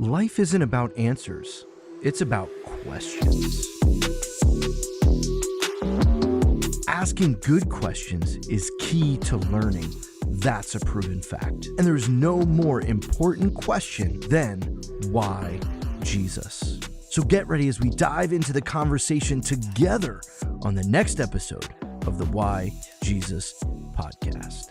Life isn't about answers, it's about questions. Asking good questions is key to learning. That's a proven fact. And there's no more important question than why Jesus? So get ready as we dive into the conversation together on the next episode of the Why Jesus podcast.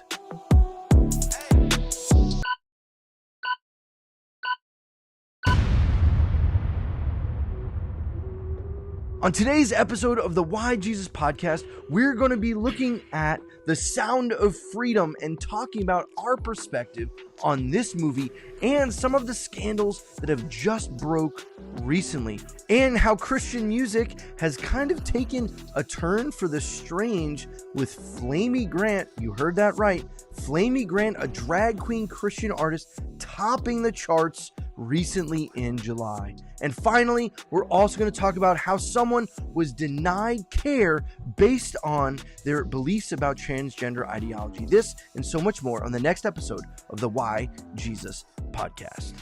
On today's episode of the Why Jesus podcast, we're going to be looking at the sound of freedom and talking about our perspective on this movie and some of the scandals that have just broke recently, and how Christian music has kind of taken a turn for the strange with Flamy Grant. You heard that right. Flamy Grant, a drag queen Christian artist, topping the charts recently in July. And finally, we're also going to talk about how someone was denied care based on their beliefs about transgender ideology. This and so much more on the next episode of the Why Jesus podcast.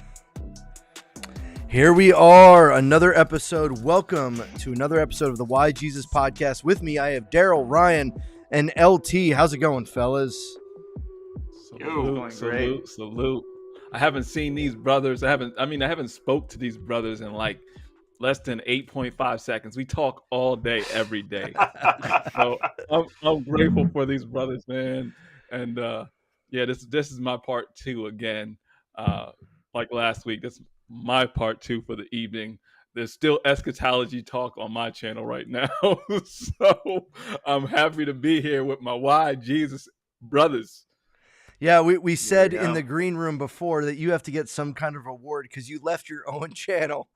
Here we are, another episode. Welcome to another episode of the Why Jesus podcast. With me, I have Daryl, Ryan, and LT. How's it going, fellas? Salute. I haven't seen these brothers. I haven't spoke to these brothers in like less than 8.5 seconds. We talk all day, every day. So I'm grateful for these brothers, man. And this is my part two again. Like last week, this is my part two for the evening. There's still eschatology talk on my channel right now. So I'm happy to be here with my Why Jesus brothers. Yeah, we said in the green room before that you have to get some kind of reward because you left your own channel.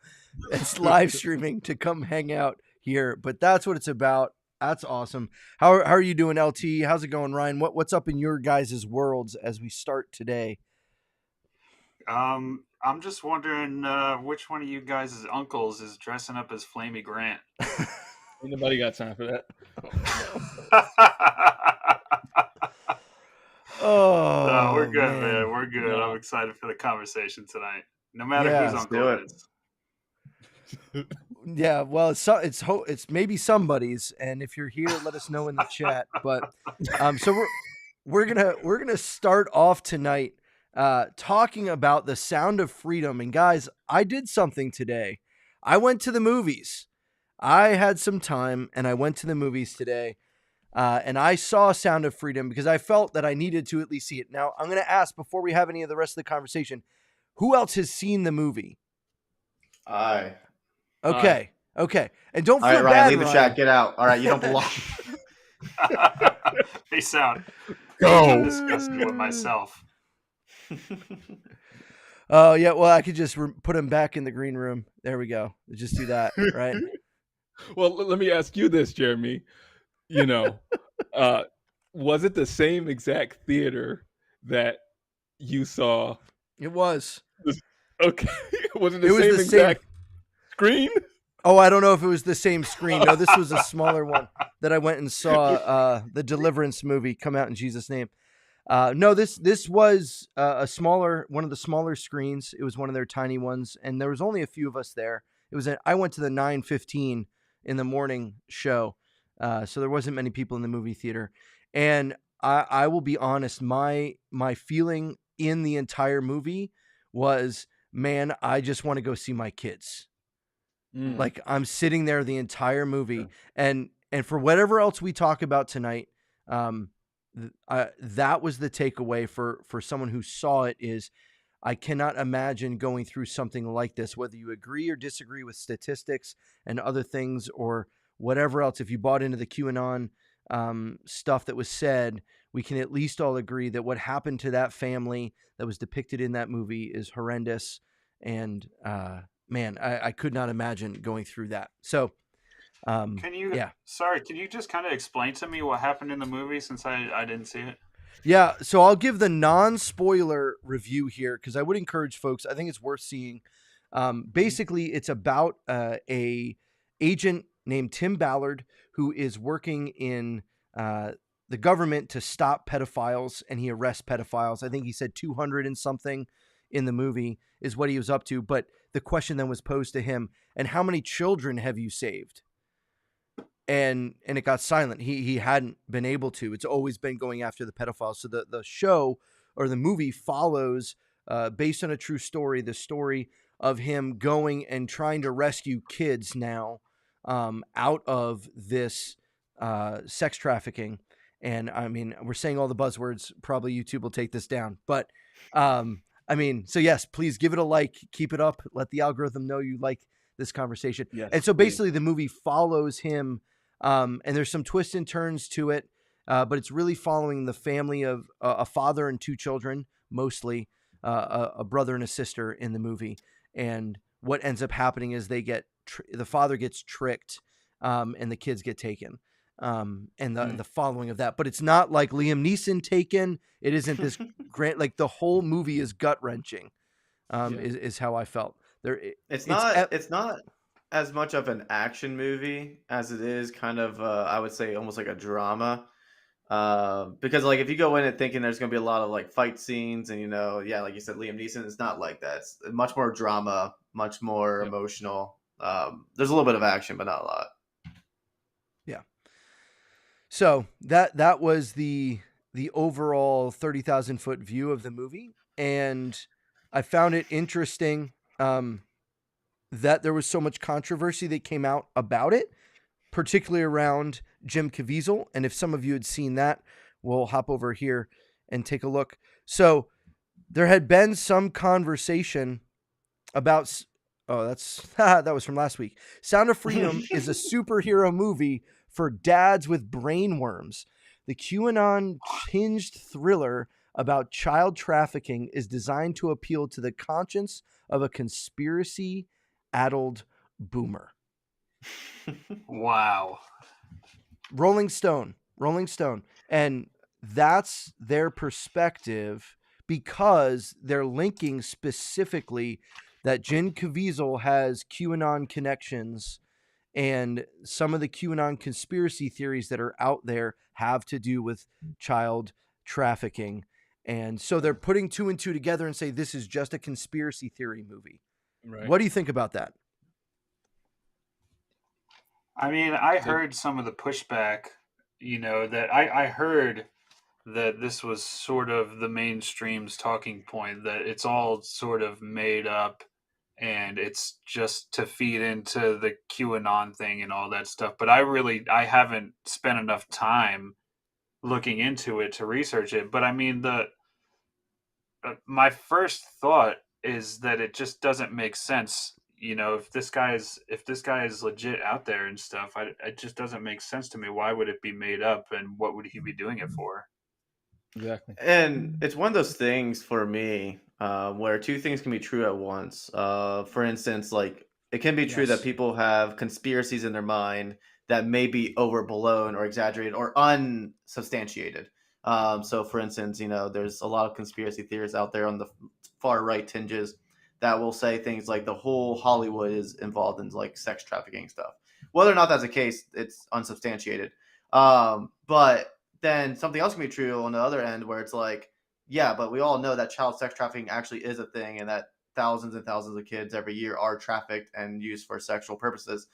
It's live streaming to come hang out here, but that's what it's about. That's awesome. How are you doing, LT? How's it going, Ryan? What's up in your guys' worlds as we start today? I'm just wondering which one of you guys' uncles is dressing up as Flamy Grant. Ain't nobody got time for that. No, we're good, man. We're good. No. I'm excited for the conversation tonight. No matter whose uncle it is. Yeah, well, it's maybe somebody's, and if you're here, let us know in the chat. But so we're gonna start off tonight talking about the sound of freedom. And guys, I did something today. I went to the movies. I had some time, and I went to the movies today. And I saw Sound of Freedom because I felt that I needed to at least see it. Now, I'm going to ask, before we have any of the rest of the conversation, who else has seen the movie? I. Okay. And don't feel All right, bad, Ryan, leave the Ryan. chat. Get out. All right, you don't belong. Peace out. Go. I'm disgusted with myself. Oh, yeah, well, I could just put him back in the green room. There we go. Just do that, right? Well, let me ask you this, Jeremy. You know, was it the same exact theater that you saw? It was. Okay. Was it the was same the exact screen? Oh, I don't know if it was the same screen. No, this was a smaller one that I went and saw the Deliverance movie come out in Jesus' name. No, this was one of the smaller screens. It was one of their tiny ones, and there was only a few of us there. I went to the 9:15 in the morning show. So there wasn't many people in the movie theater. And I will be honest, my feeling in the entire movie was, man, I just want to go see my kids. Like, I'm sitting there the entire movie. And for whatever else we talk about tonight, that was the takeaway for someone who saw it is, I cannot imagine going through something like this, whether you agree or disagree with statistics and other things or whatever else. If you bought into the QAnon stuff that was said, we can at least all agree that what happened to that family that was depicted in that movie is horrendous. And man, I could not imagine going through that. So Can you just kind of explain to me what happened in the movie since I didn't see it? Yeah, so I'll give the non-spoiler review here because I would encourage folks. I think it's worth seeing. Basically, it's about a agent named Tim Ballard who is working in the government to stop pedophiles, and he arrests pedophiles. I think he said 200 and something in the movie is what he was up to. But the question then was posed to him, and how many children have you saved? And it got silent. He hadn't been able to. It's always been going after the pedophiles. So the show or the movie follows, based on a true story, the story of him going and trying to rescue kids now out of this sex trafficking. And I mean, we're saying all the buzzwords. Probably YouTube will take this down. But I mean, so yes, please give it a like. Keep it up. Let the algorithm know you like this conversation. Yes, and so please. basically the movie follows him. And there's some twists and turns to it, but it's really following the family of a father and two children, mostly a brother and a sister in the movie. And what ends up happening is they get the father gets tricked, and the kids get taken, and the following of that. But it's not like Liam Neeson Taken. It isn't this great. Like the whole movie is gut wrenching. Is how I felt. It's not as much of an action movie as it is kind of I would say almost like a drama, because like if you go in it thinking there's going to be a lot of like fight scenes and like you said, Liam Neeson, it's not like that. It's much more drama, much more emotional. There's a little bit of action but not a lot. So that was the overall 30,000 foot view of the movie, and I found it interesting that there was so much controversy that came out about it, particularly around Jim Caviezel. And if some of you had seen that, we'll hop over here and take a look. So there had been some conversation about, that was from last week. Sound of Freedom is a superhero movie for dads with brainworms. The QAnon tinged thriller about child trafficking is designed to appeal to the conscience of a conspiracy-addled boomer. Wow. Rolling Stone. And that's their perspective because they're linking specifically that Jim Caviezel has QAnon connections, and some of the QAnon conspiracy theories that are out there have to do with child trafficking. And so they're putting two and two together and say this is just a conspiracy theory movie. Right. What do you think about that? I mean, I heard some of the pushback, that I heard that this was sort of the mainstream's talking point, that it's all sort of made up and it's just to feed into the QAnon thing and all that stuff. But I haven't spent enough time looking into it to research it. But I mean, my first thought is that it just doesn't make sense. If this guy is legit out there and stuff, it just doesn't make sense to me. Why would it be made up, and what would he be doing it for? Exactly. And it's one of those things for me where two things can be true at once. For instance, like it can be true that people have conspiracies in their mind that may be overblown or exaggerated or unsubstantiated. So for instance, there's a lot of conspiracy theories out there on the far right tinges that will say things like the whole Hollywood is involved in like sex trafficking stuff. Whether or not that's the case, it's unsubstantiated. But then something else can be true on the other end where it's like, yeah, but we all know that child sex trafficking actually is a thing and that thousands and thousands of kids every year are trafficked and used for sexual purposes.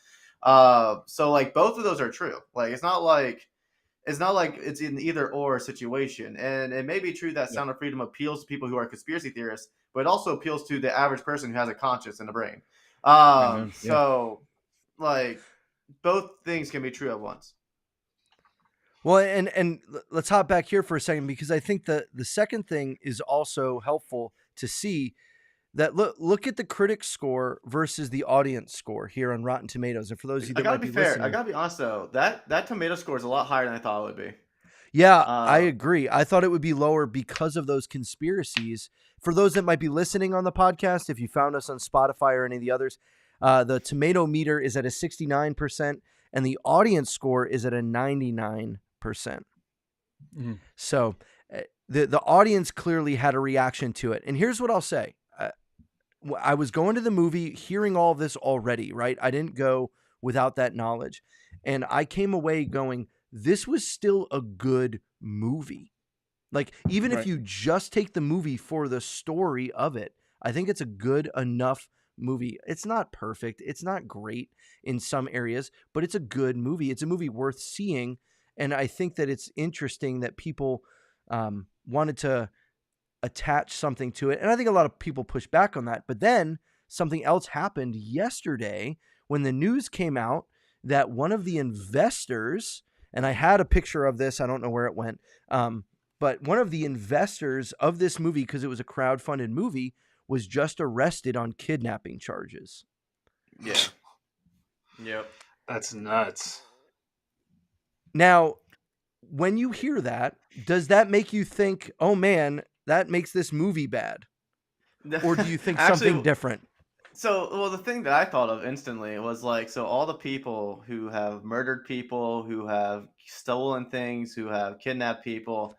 So like both of those are true. Like it's not like it's an either or situation. And it may be true that Sound of Freedom appeals to people who are conspiracy theorists, but it also appeals to the average person who has a conscience and a brain. So like both things can be true at once. Well, and let's hop back here for a second, because I think the second thing is also helpful to see that look at the critic score versus the audience score here on Rotten Tomatoes. And for those of you that might be listening, I gotta be honest though, that tomato score is a lot higher than I thought it would be. Yeah, I agree. I thought it would be lower because of those conspiracies. For those that might be listening on the podcast, if you found us on Spotify or any of the others, the tomato meter is at a 69% and the audience score is at a 99%. So the audience clearly had a reaction to it. And here's what I'll say. I was going to the movie hearing all of this already, right? I didn't go without that knowledge. And I came away going, this was still a good movie. Like, even if you just take the movie for the story of it, I think it's a good enough movie. It's not perfect. It's not great in some areas, but it's a good movie. It's a movie worth seeing. And I think that it's interesting that people wanted to attach something to it. And I think a lot of people push back on that. But then something else happened yesterday when the news came out that one of the investors, and I had a picture of this, I don't know where it went, but one of the investors of this movie, because it was a crowdfunded movie, was just arrested on kidnapping charges. Yeah. Yep. That's nuts. Now, when you hear that, does that make you think, oh man, that makes this movie bad? Or do you think something different? So, well, the thing that I thought of instantly was like, so all the people who have murdered people, who have stolen things, who have kidnapped people,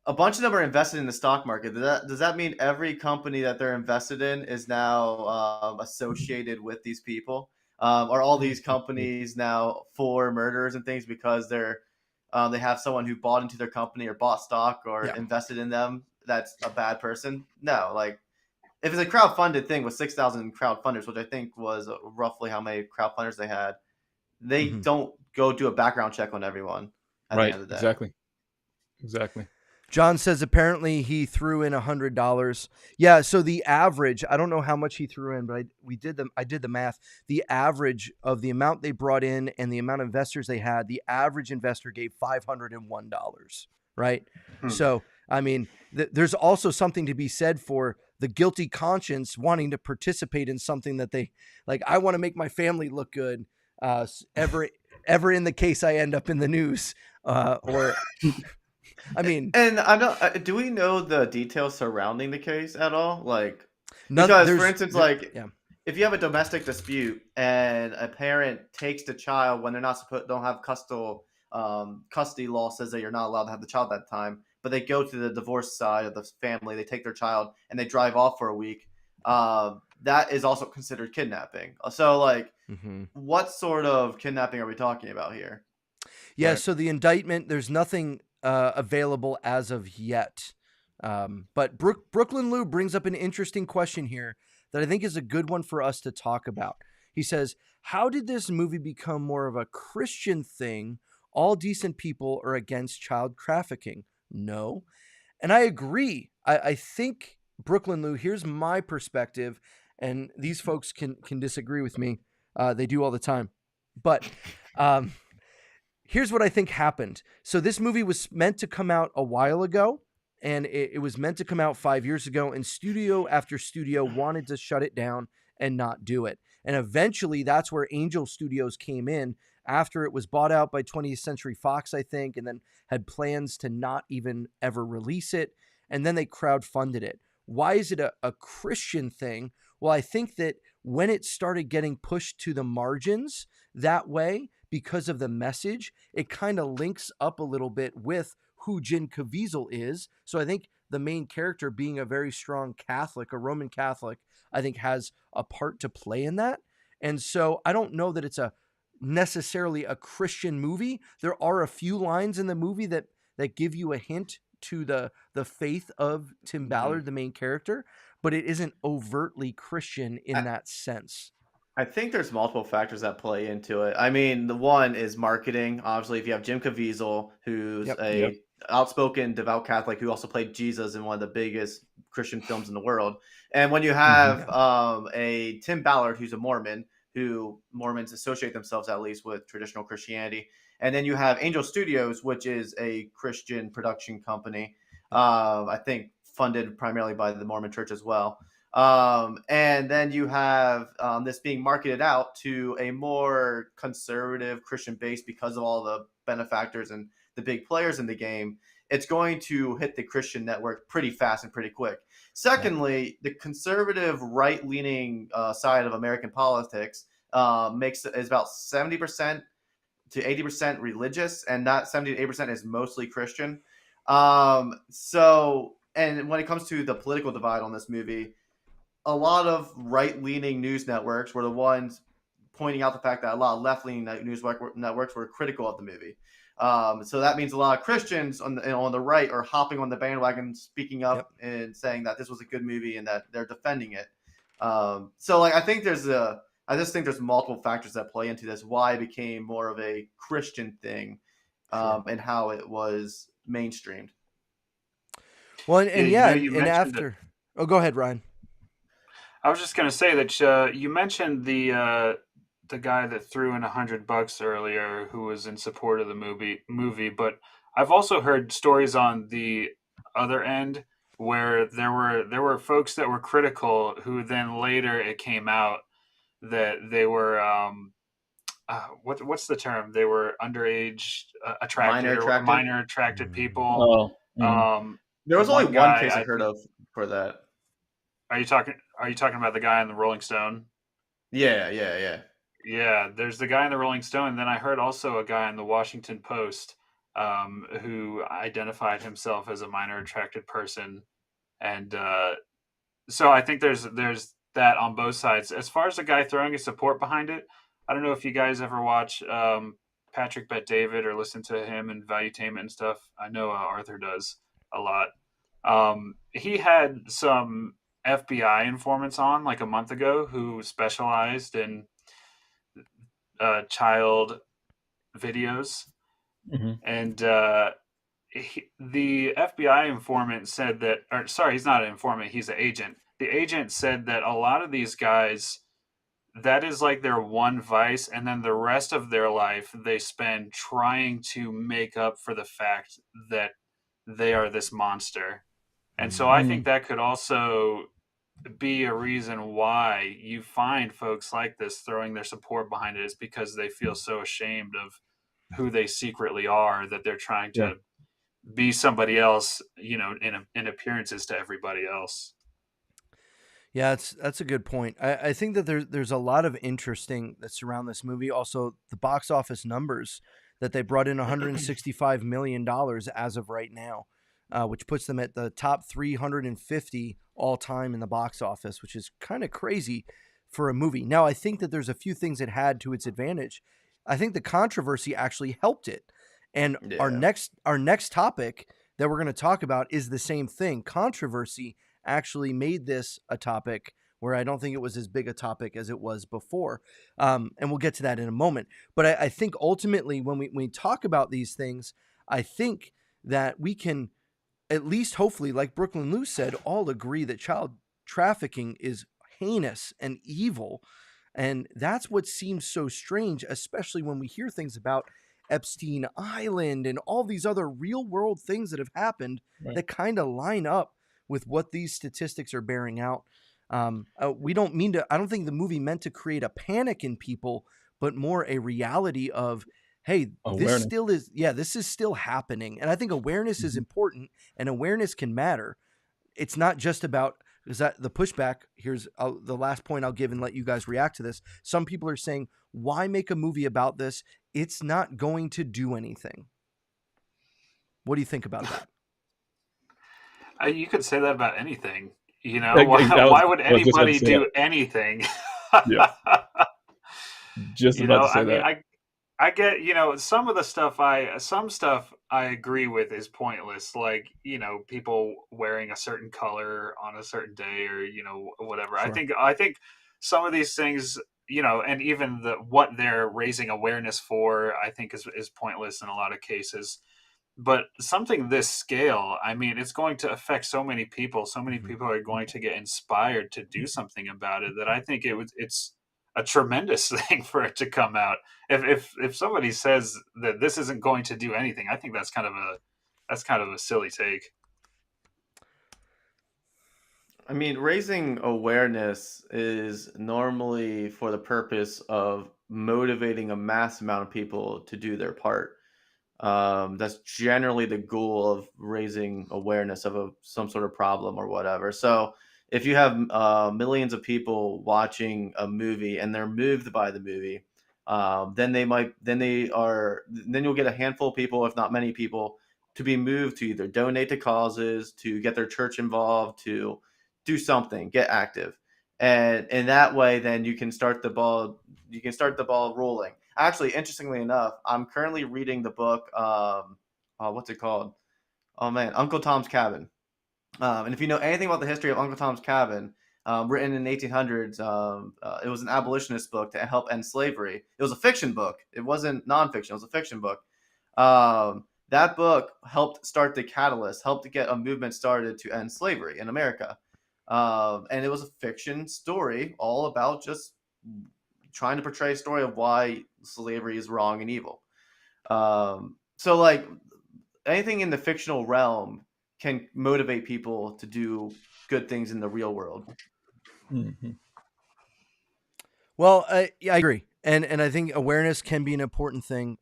a bunch of them are invested in the stock market. Does that mean every company that they're invested in is now associated with these people? Are all these companies now for murderers and things because they have someone who bought into their company or bought stock or invested in them that's a bad person? No, like if it's a crowdfunded thing with 6,000 crowdfunders, which I think was roughly how many crowdfunders they had, they don't go do a background check on everyone at the end of the day. Exactly. John says apparently he threw in $100. Yeah, so the average, I don't know how much he threw in, but I did the math. The average of the amount they brought in and the amount of investors they had, the average investor gave $501, right? So, I mean, there's also something to be said for the guilty conscience wanting to participate in something that they like. I want to make my family look good. Ever in the case I end up in the news, or I mean, and I don't. Do we know the details surrounding the case at all? Like, because for instance, if you have a domestic dispute and a parent takes the child when they're not don't have custody law says that you're not allowed to have the child at that time, but they go to the divorce side of the family, they take their child and they drive off for a week. That is also considered kidnapping. So, like, what sort of kidnapping are we talking about here? Yeah. So the indictment, there's nothing available as of yet. But Brooklyn Lou brings up an interesting question here that I think is a good one for us to talk about. He says, how did this movie become more of a Christian thing? All decent people are against child trafficking. No. And I agree. I think, Brooklyn Lou, here's my perspective, and these folks can disagree with me. They do all the time. But here's what I think happened. So this movie was meant to come out a while ago, and it was meant to come out 5 years ago, and studio after studio wanted to shut it down and not do it. And eventually that's where Angel Studios came in after it was bought out by 20th Century Fox, I think, and then had plans to not even ever release it. And then they crowdfunded it. Why is it a Christian thing? Well, I think that when it started getting pushed to the margins that way, because of the message, it kind of links up a little bit with who Jin Caviezel is. So I think the main character being a very strong Catholic, a Roman Catholic, I think has a part to play in that. And so I don't know that it's necessarily a Christian movie. There are a few lines in the movie that give you a hint to the faith of Tim Ballard, the main character, but it isn't overtly Christian in that sense. I think there's multiple factors that play into it. I mean, the one is marketing. Obviously, if you have Jim Caviezel, who's outspoken devout Catholic who also played Jesus in one of the biggest Christian films in the world, and when you have a Tim Ballard who's a Mormon, who Mormons associate themselves at least with traditional Christianity, and then you have Angel Studios, which is a Christian production company, I think funded primarily by the Mormon Church as well. And then you have this being marketed out to a more conservative Christian base because of all the benefactors and the big players in the game. It's going to hit the Christian network pretty fast and pretty quick. Secondly, the conservative right-leaning side of American politics is about 70% to 80% religious, and that 70 to 80% is mostly Christian. And when it comes to the political divide on this movie, a lot of right-leaning news networks were the ones pointing out the fact that a lot of left-leaning news networks were critical of the movie. So that means a lot of Christians on the right are hopping on the bandwagon, speaking up Yep. and saying that this was a good movie and that they're defending it. So like I just think there's multiple factors that play into this, why it became more of a Christian thing, Sure. and how it was mainstreamed. Well, and yeah, you and mentioned after. Oh, go ahead, Ryan. I was just going to say that you mentioned the guy that threw in $100 earlier, who was in support of the movie. But I've also heard stories on the other end where there were folks that were critical, who then later it came out that they were what's the term? They were underage attracted Minor or attracted. minor attracted people. Oh, There was only One one guy, case I I heard think. of for that. Are you talking about the guy in the Rolling Stone? Yeah. Yeah, there's the guy in the Rolling Stone. And then I heard also a guy in the Washington Post who identified himself as a minor attracted person, and so I think there's that on both sides. As far as the guy throwing his support behind it, I don't know if you guys ever watch Patrick Bet David or listen to him and Valuetainment and stuff. I know Arthur does a lot. He had some FBI informants on like a month ago who specialized in child videos, mm-hmm. and the FBI informant said that, or sorry, he's not an informant, he's an agent. The agent said that a lot of these guys, that is like their one vice, and then the rest of their life they spend trying to make up for the fact that they are this monster. And so I think that could also be a reason why you find folks like this throwing their support behind it, is because they feel so ashamed of who they secretly are that they're trying to be somebody else, in appearances to everybody else. Yeah, that's a good point. I think that there's a lot of interesting that surround this movie. Also, the box office numbers that they brought in $165 million as of right now, which puts them at the top 350 all time in the box office, which is kind of crazy for a movie. Now, I think that there's a few things it had to its advantage. I think the controversy actually helped it. And our next topic that we're going to talk about is the same thing. Controversy actually made this a topic where I don't think it was as big a topic as it was before. And we'll get to that in a moment. But I think ultimately when we talk about these things, I think that we can at least hopefully, like Brooklyn Lou said, all agree that child trafficking is heinous and evil. And that's what seems so strange, especially when we hear things about Epstein Island and all these other real world things that have happened that kind of line up with what these statistics are bearing out. We don't mean to, I don't think the movie meant to create a panic in people, but more a reality of, hey, Awareness. this is still happening. And I think awareness is important, and awareness can matter. It's not just about, is that the pushback? Here's the last point I'll give and let you guys react to this. Some people are saying, why make a movie about this? It's not going to do anything. What do you think about that? You could say that about anything. Why would anybody do anything? Yeah. Just about to say that. I get, some of the stuff some stuff I agree with is pointless. Like, people wearing a certain color on a certain day or, whatever. Sure. I think some of these things, and even what they're raising awareness for, I think is pointless in a lot of cases. But something this scale, I mean, it's going to affect so many people. So many people are going to get inspired to do something about it, that I think it's a tremendous thing for it to come out. If somebody says that this isn't going to do anything, I think that's kind of a silly take. I mean, raising awareness is normally for the purpose of motivating a mass amount of people to do their part. That's generally the goal of raising awareness of some sort of problem or whatever. So if you have millions of people watching a movie and they're moved by the movie, then you'll get a handful of people, if not many people, to be moved to either donate to causes, to get their church involved, to do something, get active. And in that way, then you can start the ball rolling. actually, interestingly enough, I'm currently reading the book. What's it called? Oh man, Uncle Tom's Cabin. And if you know anything about the history of Uncle Tom's Cabin, written in the 1800s, it was an abolitionist book to help end slavery. It was a fiction book. It wasn't nonfiction. It was a fiction book. That book helped start the catalyst, helped to get a movement started to end slavery in America. And it was a fiction story all about just trying to portray a story of why slavery is wrong and evil. So like anything in the fictional realm can motivate people to do good things in the real world. Mm-hmm. Well, yeah, I agree. And I think awareness can be an important thing,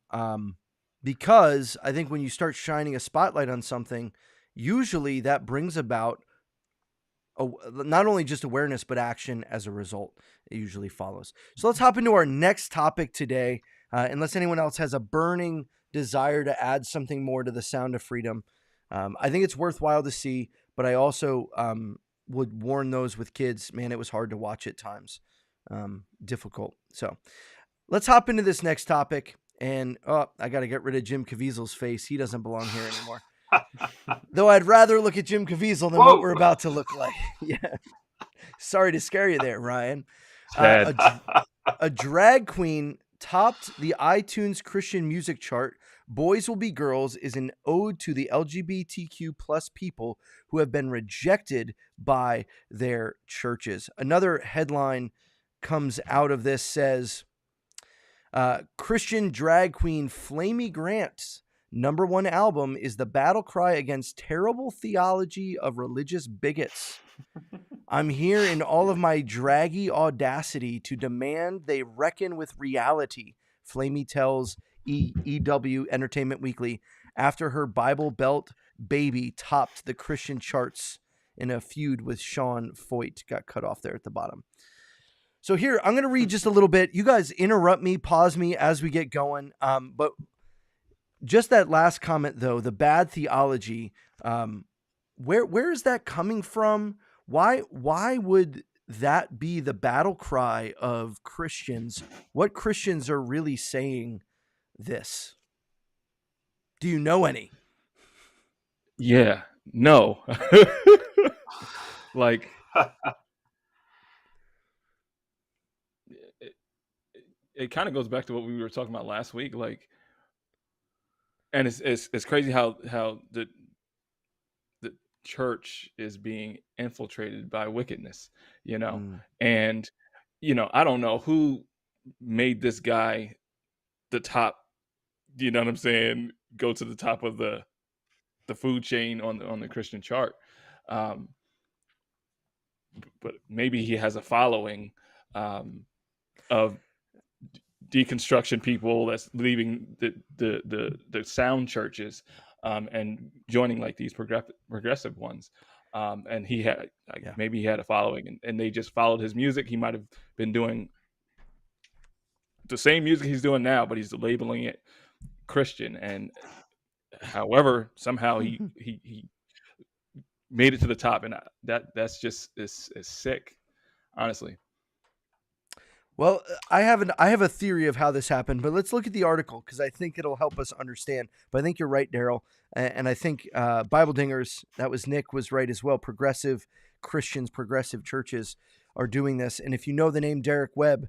because I think when you start shining a spotlight on something, usually that brings about not only just awareness, but action as a result. It usually follows. So let's hop into our next topic today. Unless anyone else has a burning desire to add something more to the Sound of Freedom. I think it's worthwhile to see, but I also would warn those with kids, man, it was hard to watch at times. Difficult. So let's hop into this next topic. And I got to get rid of Jim Caviezel's face. He doesn't belong here anymore. Though I'd rather look at Jim Caviezel than what we're about to look like. Yeah. Sorry to scare you there, Ryan. A drag queen topped the iTunes Christian music chart. Boys Will Be Girls is an ode to the LGBTQ plus people who have been rejected by their churches. Another headline comes out of this, says, Christian drag queen Flamey Grant's #1 album is the battle cry against terrible theology of religious bigots. I'm here in all of my draggy audacity to demand they reckon with reality, Flamey tells EW Entertainment Weekly after her Bible Belt Baby topped the Christian charts in a feud with Sean Foyt. Got cut off there at the bottom. So here, I'm going to read just a little bit. You guys interrupt me, pause me as we get going. But just that last comment, though, the bad theology, where is that coming from? Why would that be the battle cry of Christians? What Christians are really saying this? Do you know any? Yeah, no. Like, it kind of goes back to what we were talking about last week. Like, and it's crazy how the church is being infiltrated by wickedness, and I don't know who made this guy the top, you know what I'm saying, go to the top of the food chain on the Christian chart, but maybe he has a following of deconstruction people that's leaving the sound churches and joining like these progressive ones, and he had maybe he had a following, and they just followed his music. He might have been doing the same music he's doing now, but he's labeling it Christian, and however somehow he made it to the top, and that's just is sick, honestly. Well, I have a theory of how this happened, but let's look at the article because I think it'll help us understand. But I think you're right, Daryl, and I think Bible Dingers, that was Nick, was right as well. Progressive Christians, progressive churches are doing this, and if you know the name Derek Webb,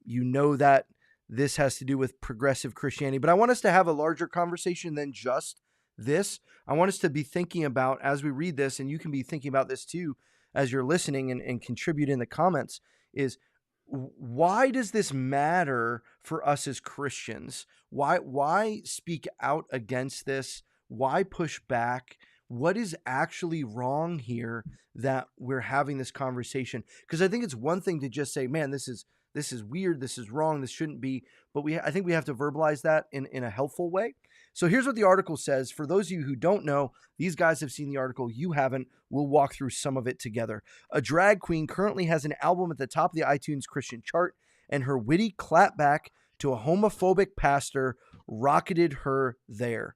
you know that this has to do with progressive Christianity. But I want us to have a larger conversation than just this. I want us to be thinking about, as we read this, and you can be thinking about this too as you're listening and contribute in the comments, is why does this matter for us as Christians? Why speak out against this? Why push back? What is actually wrong here that we're having this conversation? Because I think it's one thing to just say, man, this is weird, this is wrong, this shouldn't be, but I think we have to verbalize that in a helpful way. So here's what the article says. For those of you who don't know, these guys have seen the article, you haven't. We'll walk through some of it together. A drag queen currently has an album at the top of the iTunes Christian chart, and her witty clapback to a homophobic pastor rocketed her there.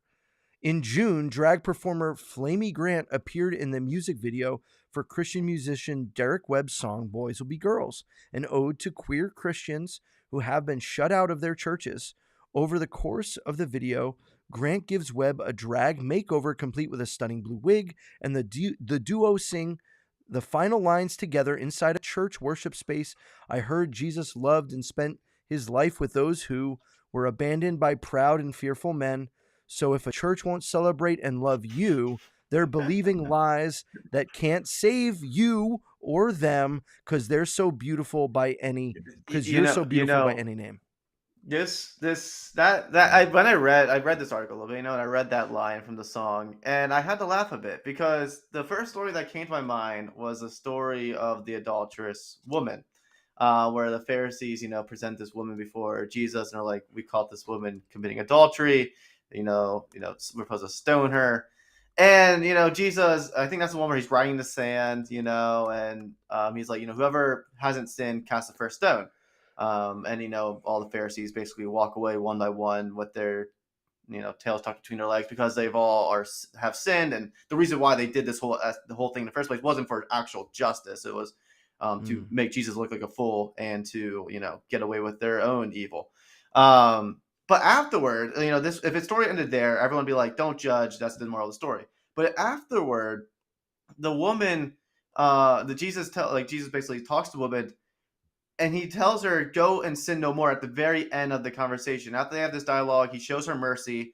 In June, drag performer Flamey Grant appeared in the music video for Christian musician Derek Webb's song Boys Will Be Girls, an ode to queer Christians who have been shut out of their churches. Over the course of the video, Grant gives Webb a drag makeover complete with a stunning blue wig, and the duo sing the final lines together inside a church worship space. I heard Jesus loved and spent his life with those who were abandoned by proud and fearful men. So if a church won't celebrate and love you, they're believing lies that can't save you or them because they're so beautiful by any because you're so beautiful by any name. When I read this article a little bit, and I read that line from the song, and I had to laugh a bit because the first story that came to my mind was the story of the adulterous woman, where the Pharisees, present this woman before Jesus, and are like, "We caught this woman committing adultery. We're supposed to stone her." And Jesus, I think that's the one where he's writing in the sand, and he's like, whoever hasn't sinned, cast the first stone. And all the Pharisees basically walk away one by one with their tails tucked between their legs because they've all have sinned. And the reason why they did the whole thing in the first place wasn't for actual justice. It was to make Jesus look like a fool and to get away with their own evil. But afterward, if the story ended there, everyone would be like, "Don't judge. That's the moral of the story." But afterward, the woman, Jesus basically talks to the woman, and he tells her, "Go and sin no more." At the very end of the conversation, after they have this dialogue, he shows her mercy.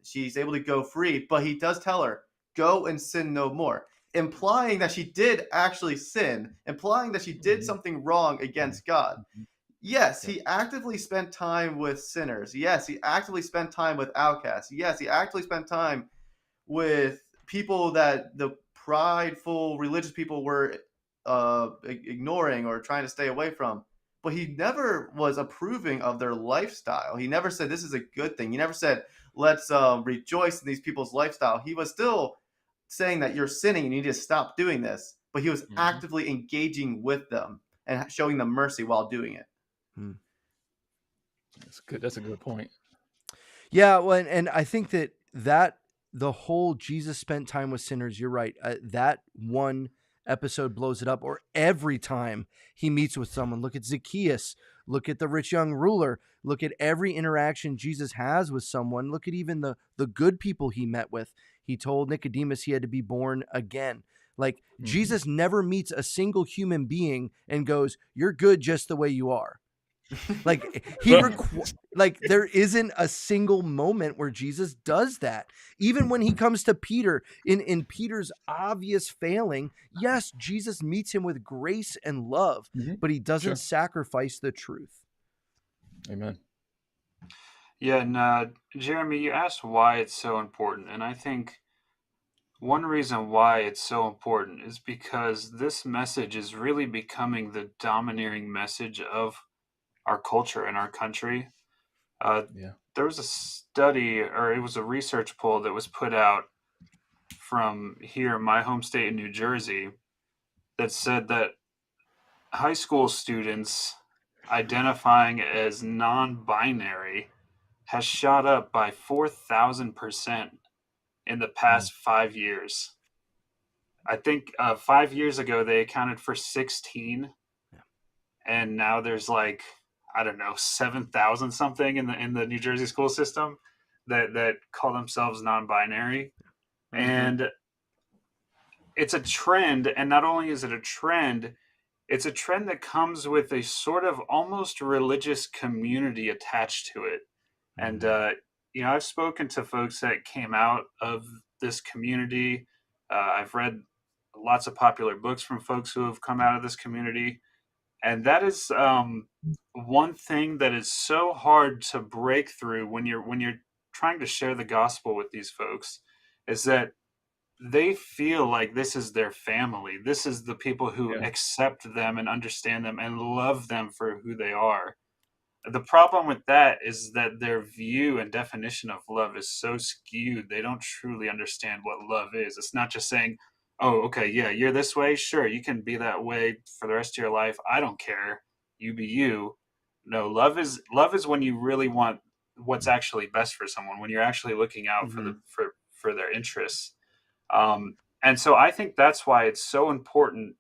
She's able to go free, but he does tell her, "Go and sin no more," implying that she did actually sin, implying that she did something wrong against God. Yes, he actively spent time with sinners. Yes, he actively spent time with outcasts. Yes, he actively spent time with people that the prideful religious people were ignoring or trying to stay away from. But he never was approving of their lifestyle. He never said this is a good thing. He never said, let's rejoice in these people's lifestyle. He was still saying that you're sinning and you need to stop doing this. But he was actively engaging with them and showing them mercy while doing it. That's good. That's a good point. Yeah, well, and I think that the whole Jesus spent time with sinners, you're right. That one episode blows it up. Or every time he meets with someone, look at Zacchaeus, look at the rich young ruler, look at every interaction Jesus has with someone. Look at even the good people he met with. He told Nicodemus he had to be born again. Like Jesus never meets a single human being and goes, "You're good just the way you are." Like there isn't a single moment where Jesus does that. Even when he comes to Peter in Peter's obvious failing, yes, Jesus meets him with grace and love, but he doesn't sacrifice the truth. Amen. Yeah, and Jeremy, you asked why it's so important, and I think one reason why it's so important is because this message is really becoming the domineering message of our culture and our country. There was a study, or it was a research poll that was put out from here, my home state in New Jersey, that said that high school students identifying as non-binary has shot up by 4,000% in the past 5 years. I think 5 years ago they accounted for 16, and now there's 7,000 something in the New Jersey school system that call themselves non-binary. And it's a trend, and not only is it a trend, it's a trend that comes with a sort of almost religious community attached to it. And I've spoken to folks that came out of this community. I've read lots of popular books from folks who have come out of this community. And that is one thing that is so hard to break through when you're trying to share the gospel with these folks, is that they feel like this is their family. This is the people who accept them and understand them and love them for who they are. The problem with that is that their view and definition of love is so skewed. They don't truly understand what love is. It's not just saying, "Oh, okay, yeah, you're this way. Sure, you can be that way for the rest of your life. I don't care. You be you." No, love is when you really want what's actually best for someone, when you're actually looking out for their interests. And so I think that's why it's so important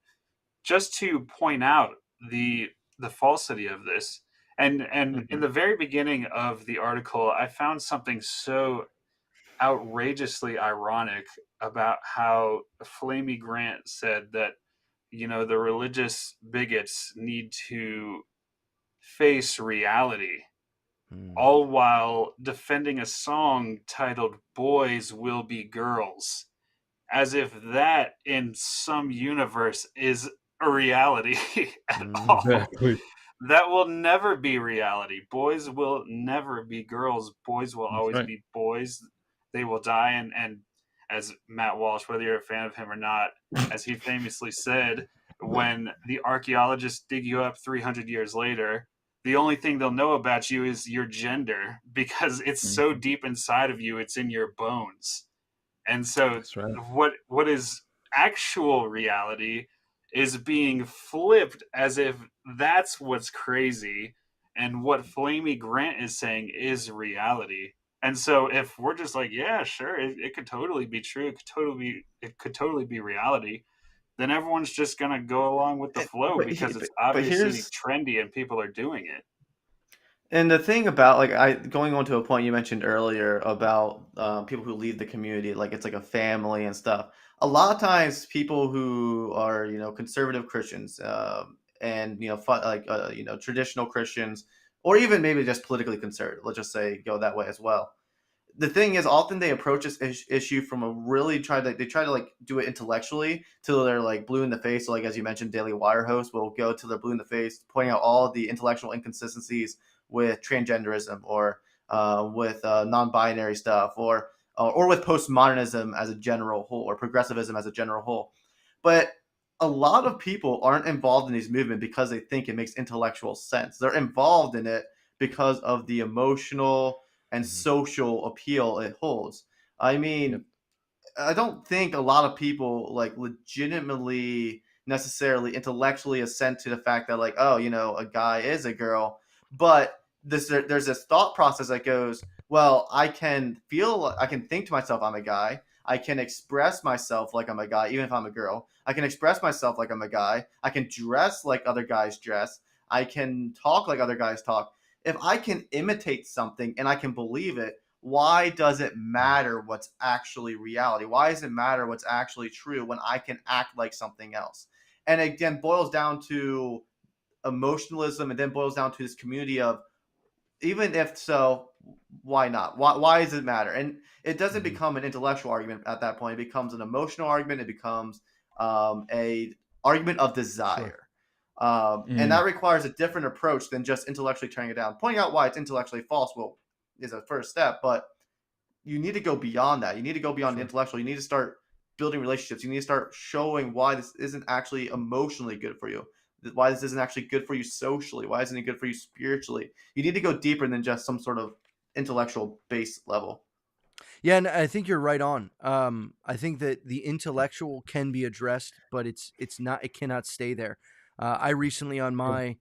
just to point out the falsity of this. And in the very beginning of the article, I found something so outrageously ironic about how Flamey Grant said that, the religious bigots need to face reality, all while defending a song titled Boys Will Be Girls, as if that in some universe is a reality at all. Exactly. That will never be reality. Boys will never be girls. Boys will That's always right. be boys. They will die. And as Matt Walsh, whether you're a fan of him or not, as he famously said, when the archaeologists dig you up 300 years later, the only thing they'll know about you is your gender, because it's so deep inside of you, it's in your bones. And so That's right. what is actual reality is being flipped as if that's what's crazy, and what Flamey Grant is saying is reality. And so if we're just like, yeah, sure, it could totally be true, it could totally be reality, then everyone's just gonna go along with the flow because it's But obviously here's trendy and people are doing it. And the thing about going on to a point you mentioned earlier about people who leave the community, like it's like a family and stuff. A lot of times, people who are conservative Christians and traditional Christians, or even maybe just politically conservative. Let's just say go that way as well. The thing is, often they approach this issue from a really they try to like do it intellectually till they're like blue in the face. So like as you mentioned, Daily Wire hosts will go till they're blue in the face, pointing out all the intellectual inconsistencies with transgenderism or with non-binary stuff or with postmodernism as a general whole or progressivism as a general whole. But a lot of people aren't involved in these movements because they think it makes intellectual sense. They're involved in it because of the emotional and social appeal it holds. I mean, I don't think a lot of people like legitimately necessarily intellectually assent to the fact that like, oh, a guy is a girl, but there's this thought process that goes, well, I can think to myself I'm a guy. I can express myself like I'm a guy, even if I'm a girl. I can express myself like I'm a guy. I can dress like other guys dress. I can talk like other guys talk. If I can imitate something and I can believe it, why does it matter what's actually reality? Why does it matter what's actually true when I can act like something else? And again, boils down to emotionalism, and then boils down to this community of, even if so, why not? Why does it matter? And it doesn't become an intellectual argument at that point. It becomes an emotional argument. It becomes a argument of desire. And that requires a different approach than just intellectually tearing it down. Pointing out why it's intellectually false is a first step, but you need to go beyond that. You need to go beyond the intellectual. You need to start building relationships. You need to start showing why this isn't actually emotionally good for you, why this isn't actually good for you socially, why isn't it good for you spiritually. You need to go deeper than just some sort of intellectual base level. Yeah, and I think you're right on. I think that the intellectual can be addressed, but it's not. It cannot stay there. I recently on my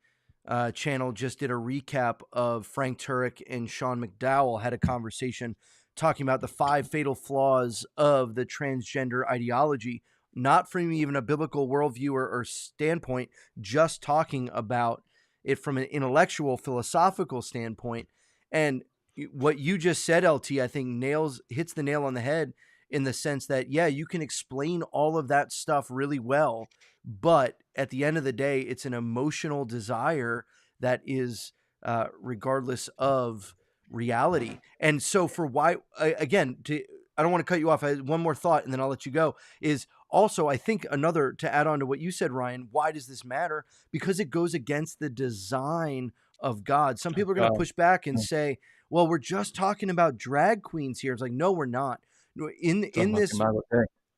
channel just did a recap of Frank Turek and Sean McDowell had a conversation talking about the 5 fatal flaws of the transgender ideology, not from even a biblical worldview or standpoint, just talking about it from an intellectual, philosophical standpoint. And what you just said, LT, I think hits the nail on the head in the sense that, yeah, you can explain all of that stuff really well, but at the end of the day, it's an emotional desire that is regardless of reality. And so I don't want to cut you off. I had one more thought and then I'll let you go, is also, I think to add on to what you said, Ryan, why does this matter? Because it goes against the design of God. Some people are going to push back and say, well, we're just talking about drag queens here. It's like, no, we're not. In this,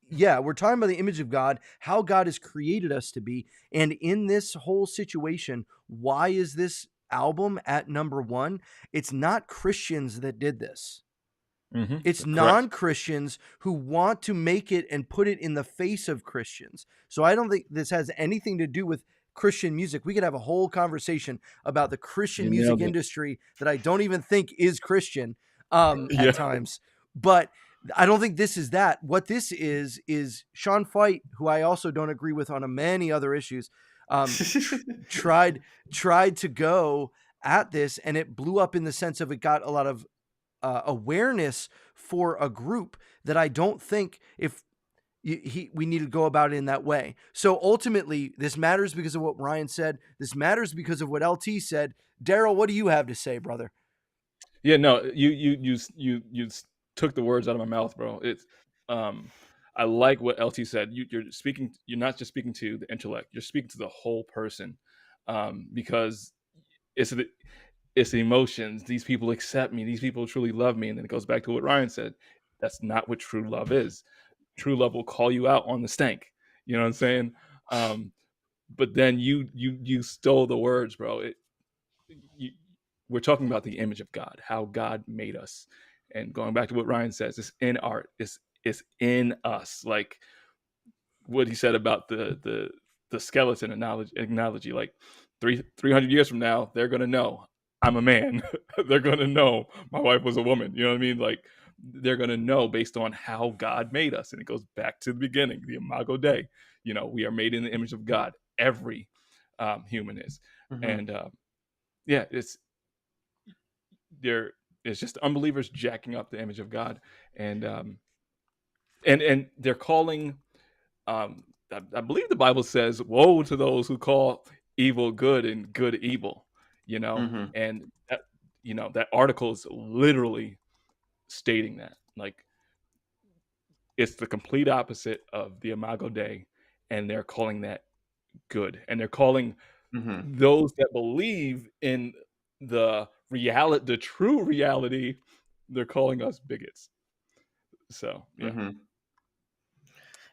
yeah, we're talking about the image of God, how God has created us to be. And in this whole situation, why is this album at number 1? It's not Christians that did this. It's non-Christians who want to make it and put it in the face of Christians. So I don't think this has anything to do with Christian music. We could have a whole conversation about the Christian music industry that I don't even think is Christian at times. But I don't think this is that. What this is Sean Fite, who I also don't agree with on many other issues, tried to go at this, and it blew up in the sense of it got a lot of awareness for a group that I don't think we need to go about it in that way. So ultimately, this matters because of what Ryan said. This matters because of what LT said. Daryl, what do you have to say, brother? Yeah, no, you took the words out of my mouth, bro. It's I like what LT said. You're speaking. You're not just speaking to the intellect. You're speaking to the whole person, because it's the emotions. These people accept me. These people truly love me. And then it goes back to what Ryan said. That's not what true love is. True love will call you out on the stank. You know what I'm saying? But then you stole the words, bro. We're talking about the image of God, how God made us, and going back to what Ryan says, it's in art. It's in us. Like what he said about the skeleton analogy. Like 300 years from now, they're gonna know I'm a man. They're gonna know my wife was a woman. You know what I mean? Like they're gonna know based on how God made us, and it goes back to the beginning, the Imago Dei. You know, we are made in the image of God. Every human is, and yeah, it's just unbelievers jacking up the image of God, and they're calling. I believe the Bible says, "Woe to those who call evil good and good evil." You know, and that, that article is literally stating that, like, it's the complete opposite of the Imago Dei, and they're calling that good, and they're calling those that believe in the true reality, they're calling us bigots. So yeah.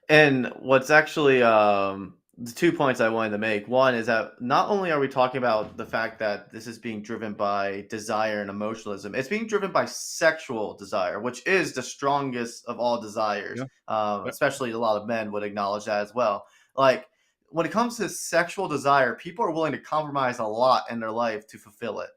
And what's actually the 2 points I wanted to make. One is that not only are we talking about the fact that this is being driven by desire and emotionalism, it's being driven by sexual desire, which is the strongest of all desires. Especially a lot of men would acknowledge that as well. Like when it comes to sexual desire, people are willing to compromise a lot in their life to fulfill it,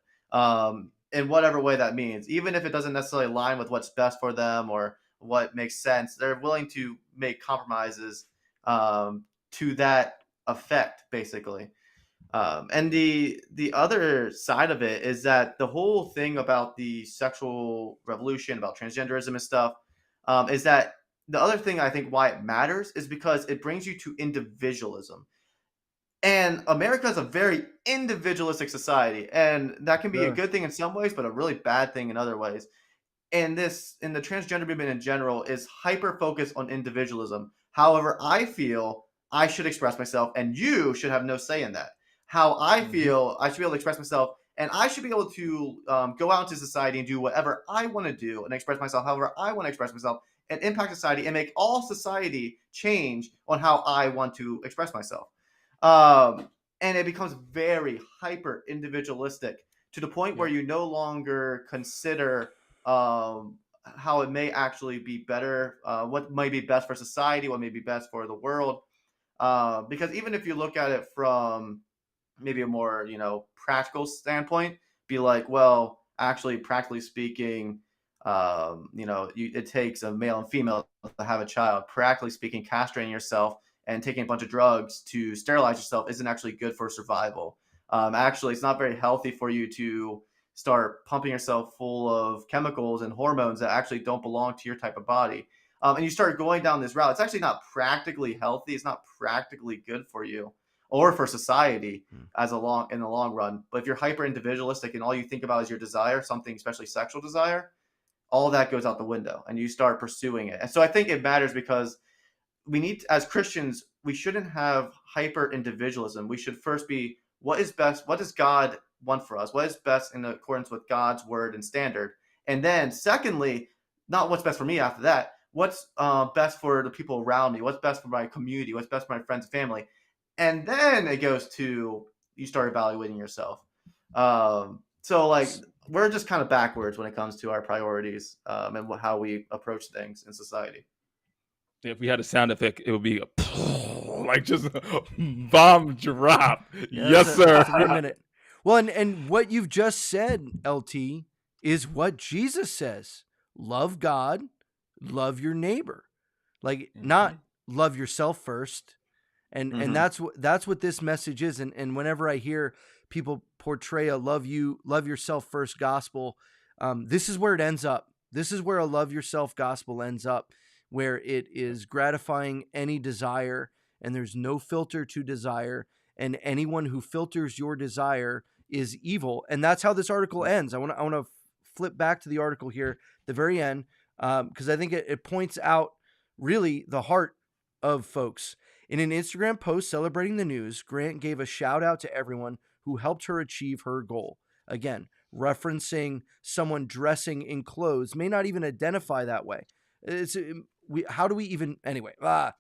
in whatever way that means, even if it doesn't necessarily align with what's best for them or what makes sense. They're willing to make compromises to that effect, basically. And the other side of it is that the whole thing about the sexual revolution, about transgenderism and stuff, is that the other thing I think why it matters is because it brings you to individualism. And America is a very individualistic society, and that can be a good thing in some ways, but a really bad thing in other ways. And the transgender movement in general is hyper focused on individualism. However, I feel I should express myself, and you should have no say in that. How I feel I should be able to express myself, and I should be able to go out into society and do whatever I want to do and express myself however I want to express myself and impact society and make all society change on how I want to express myself. And it becomes very hyper individualistic to the point where you no longer consider how it may actually be better, what might be best for society, what may be best for the world. Because even if you look at it from maybe a more, practical standpoint, be like, well, actually, practically speaking, it takes a male and female to have a child. Practically speaking, castrating yourself and taking a bunch of drugs to sterilize yourself isn't actually good for survival. Actually, it's not very healthy for you to start pumping yourself full of chemicals and hormones that actually don't belong to your type of body. And you start going down this route. It's actually not practically healthy. It's not practically good for you or for society in the long run. But if you're hyper individualistic and all you think about is your desire, something especially sexual desire, all that goes out the window and you start pursuing it. And so I think it matters because we need, as Christians, we shouldn't have hyper individualism. We should first be, what is best? What does God want for us? What is best in accordance with God's word and standard? And then secondly, not what's best for me after that, what's best for the people around me? What's best for my community? What's best for my friends and family? And then it goes to, you start evaluating yourself. So like, we're just kind of backwards when it comes to our priorities and how we approach things in society. If we had a sound effect, it would be like just bomb drop. Yes, sir. That's a minute. Well, and what you've just said, LT, is what Jesus says. Love God love your neighbor, like Mhm. not love yourself first. And Mhm. that's what this message is. And whenever I hear people portray a love yourself first gospel, this is where it ends up. This is where a love yourself gospel ends up, where it is gratifying any desire, and there's no filter to desire, and anyone who filters your desire is evil. And that's how this article ends. I want to flip back to the article here at the very end, because I think it points out really the heart of folks. In an Instagram post celebrating the news, Grant gave a shout out to everyone who helped her achieve her goal. Again, referencing someone dressing in clothes may not even identify that way. How do we even, anyway, a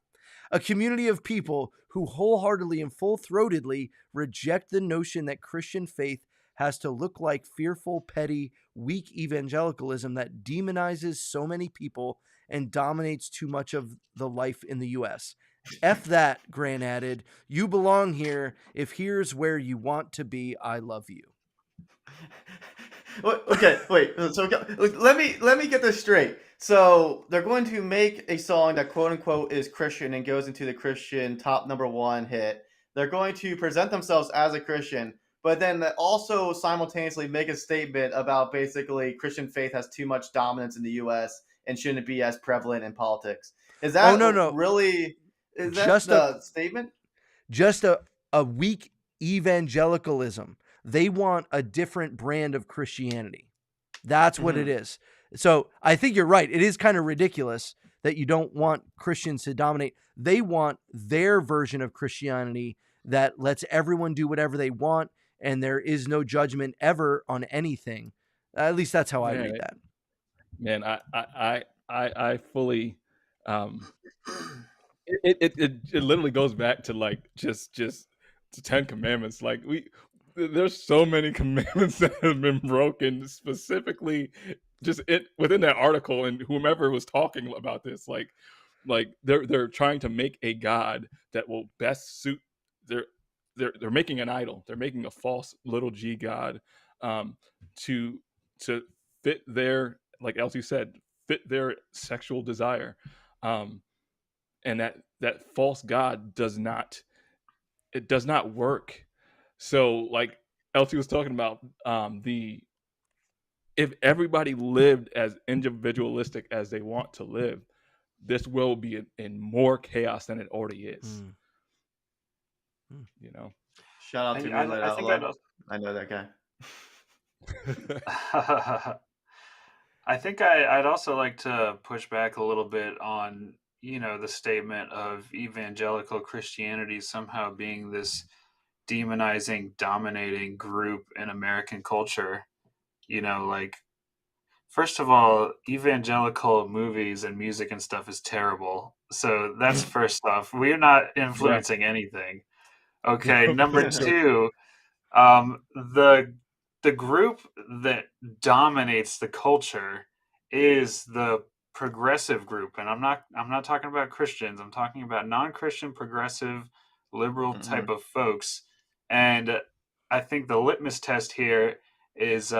community of people who wholeheartedly and full-throatedly reject the notion that Christian faith has to look like fearful, petty, weak evangelicalism that demonizes so many people and dominates too much of the life in the U.S. F that, Grant added. You belong here. If here's where you want to be, I love you. Okay, wait. So let me get this straight. So they're going to make a song that quote unquote is Christian and goes into the Christian top #1 hit. They're going to present themselves as a Christian, but then also simultaneously make a statement about basically Christian faith has too much dominance in the U.S. and shouldn't be as prevalent in politics. Is that no. really? Is that Just the statement? Just a weak evangelicalism. They want a different brand of Christianity. That's what it is. So I think you're right. It is kind of ridiculous that you don't want Christians to dominate. They want their version of Christianity that lets everyone do whatever they want, and there is no judgment ever on anything. At least that's how I read that. Man, I fully, it literally goes back to like just the 10 Commandments. Like there's so many commandments that have been broken, specifically just within that article, and whomever was talking about this, like they're trying to make a god that will best suit their they're making an idol. They're making a false little g god, to fit their, like Elsie said, fit their sexual desire, and that false god does not work. So like Elsie was talking about, if everybody lived as individualistic as they want to live, this will be in more chaos than it already is. You know. Shout out to Read It Out Loud. I know that guy. I think I'd also like to push back a little bit on, the statement of evangelical Christianity somehow being this demonizing, dominating group in American culture. Like, first of all, evangelical movies and music and stuff is terrible. So that's first off. We're not influencing anything. Okay, number two, the group that dominates the culture is the progressive group, and I'm not talking about Christians. I'm talking about non-Christian, progressive, liberal type of folks. And I think the litmus test here is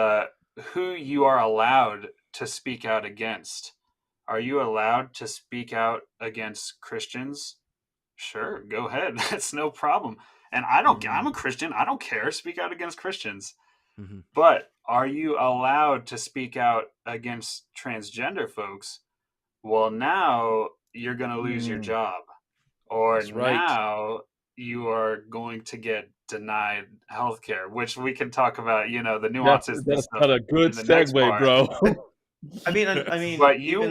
who you are allowed to speak out against. Are you allowed to speak out against Christians? Sure, go ahead. That's no problem. And I'm a Christian. I don't care. Speak out against Christians. But are you allowed to speak out against transgender folks? Well, now you're going to lose your job. Or now you are going to get denied healthcare, which we can talk about, the nuances. That's not a good segue, bro. I mean, but you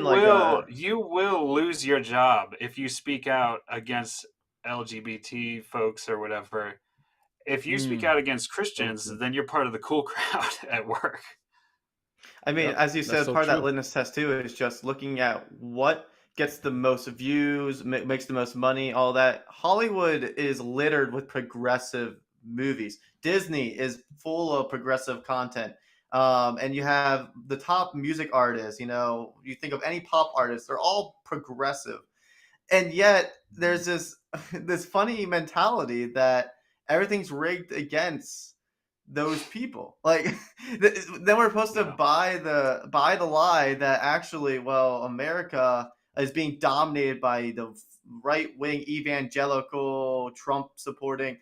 will lose your job if you speak out against LGBT folks or whatever. If you speak out against Christians, then you're part of the cool crowd at work. I mean, as you said, part of that litmus test too is just looking at what gets the most views, makes the most money, all that. Hollywood is littered with progressive movies. Disney is full of progressive content. And you have the top music artists, you think of any pop artists, they're all progressive. And yet there's this funny mentality that everything's rigged against those people. Like then we're supposed to buy the lie that actually, well, America is being dominated by the right-wing evangelical Trump supporting,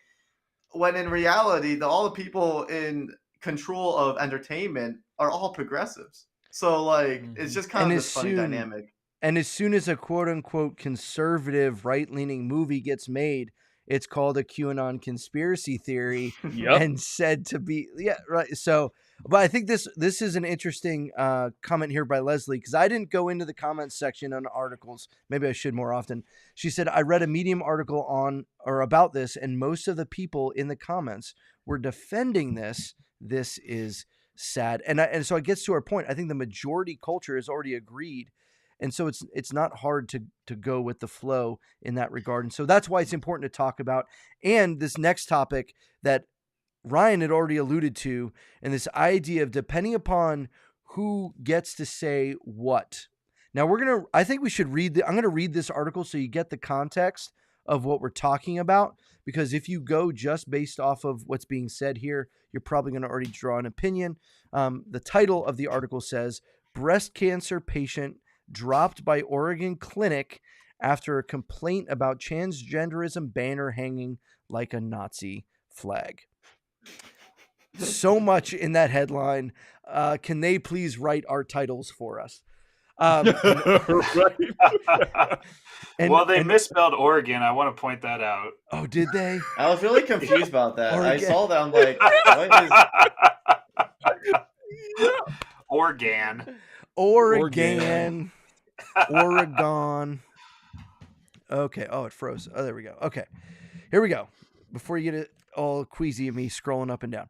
when in reality all the people in control of entertainment are all progressives. So like it's just kind of this funny dynamic. And as soon as a quote-unquote conservative right-leaning movie gets made, it's called a QAnon conspiracy theory and said to be right. So, but I think this is an interesting comment here by Leslie, because I didn't go into the comments section on articles. Maybe I should more often. She said, I read a Medium article on or about this, and most of the people in the comments were defending this. This is sad. And so it gets to our point. I think the majority culture has already agreed. And so it's not hard to go with the flow in that regard. And so that's why it's important to talk about. And this next topic that Ryan had already alluded to, and this idea of depending upon who gets to say what. Now I think we should I'm going to read this article so you get the context of what we're talking about, because if you go just based off of what's being said here, you're probably going to already draw an opinion. The title of the article says, breast cancer patient dropped by Oregon clinic after a complaint about transgenderism banner hanging like a Nazi flag. So much in that headline. Can they please write our titles for us? Well, they misspelled Oregon. I want to point that out. Oh, did they? I was really confused about that. Oregon. I saw that. I'm like, what is Oregon? Oregon. Okay. Oh, it froze. Oh, there we go. Okay. Here we go. Before you get it all queasy of me scrolling up and down.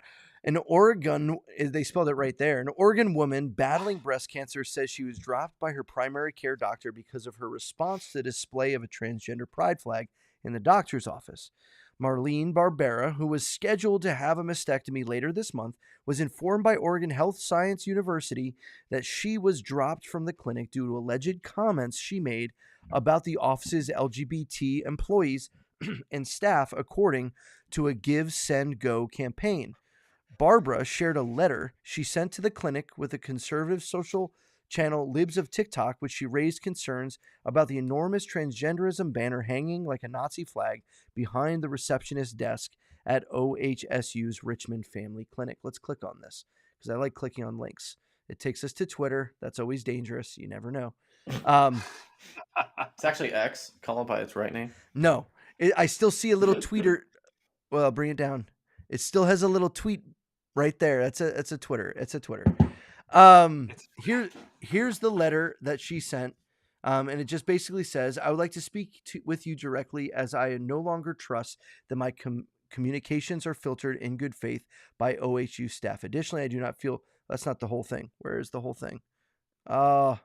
An Oregon, they spelled it right there. An Oregon woman battling breast cancer says she was dropped by her primary care doctor because of her response to the display of a transgender pride flag in the doctor's office. Marlene Barbera, who was scheduled to have a mastectomy later this month, was informed by Oregon Health Science University that she was dropped from the clinic due to alleged comments she made about the office's LGBT employees and staff, according to a Give, Send, Go campaign. Barbara shared a letter she sent to the clinic with a conservative social channel Libs of TikTok, which she raised concerns about the enormous transgenderism banner hanging like a Nazi flag behind the receptionist desk at OHSU's Richmond Family Clinic. Let's click on this because I like clicking on links. It takes us to Twitter. That's always dangerous. You never know. It's actually X. Call it by its right name. No, I still see a little tweeter. Well, I'll bring it down. It still has a little tweet right there. It's a Twitter. It's a Twitter. Here's the letter that she sent. And it just basically says, I would like to speak with you directly as I no longer trust that my communications are filtered in good faith by OHU staff. Additionally, I do not feel that's not the whole thing. Where is the whole thing? Do I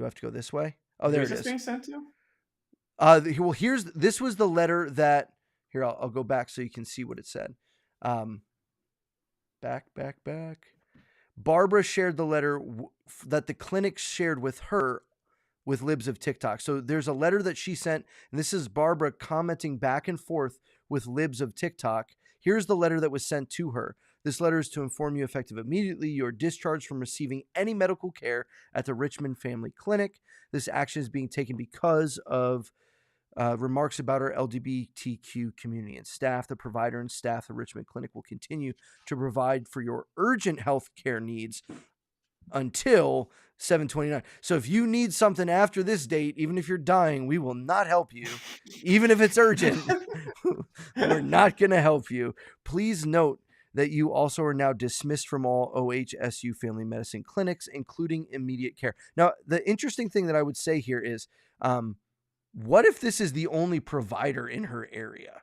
have to go this way? Oh, there it is. Being sent to? Well, this was the letter that here. I'll go back so you can see what it said. Back. Barbara shared the letter that the clinic shared with her with Libs of TikTok. So there's a letter that she sent, and this is Barbara commenting back and forth with Libs of TikTok. Here's the letter that was sent to her. This letter is to inform you effective immediately. You are discharged from receiving any medical care at the Richmond Family Clinic. This action is being taken because of remarks about our LGBTQ community and staff. The provider and staff of the Richmond Clinic will continue to provide for your urgent health care needs until 7/29. So if you need something after this date, even if you're dying, we will not help you. Even if it's urgent, we're not going to help you. Please note that you also are now dismissed from all OHSU family medicine clinics, including immediate care. Now, the interesting thing that I would say here is, what if this is the only provider in her area?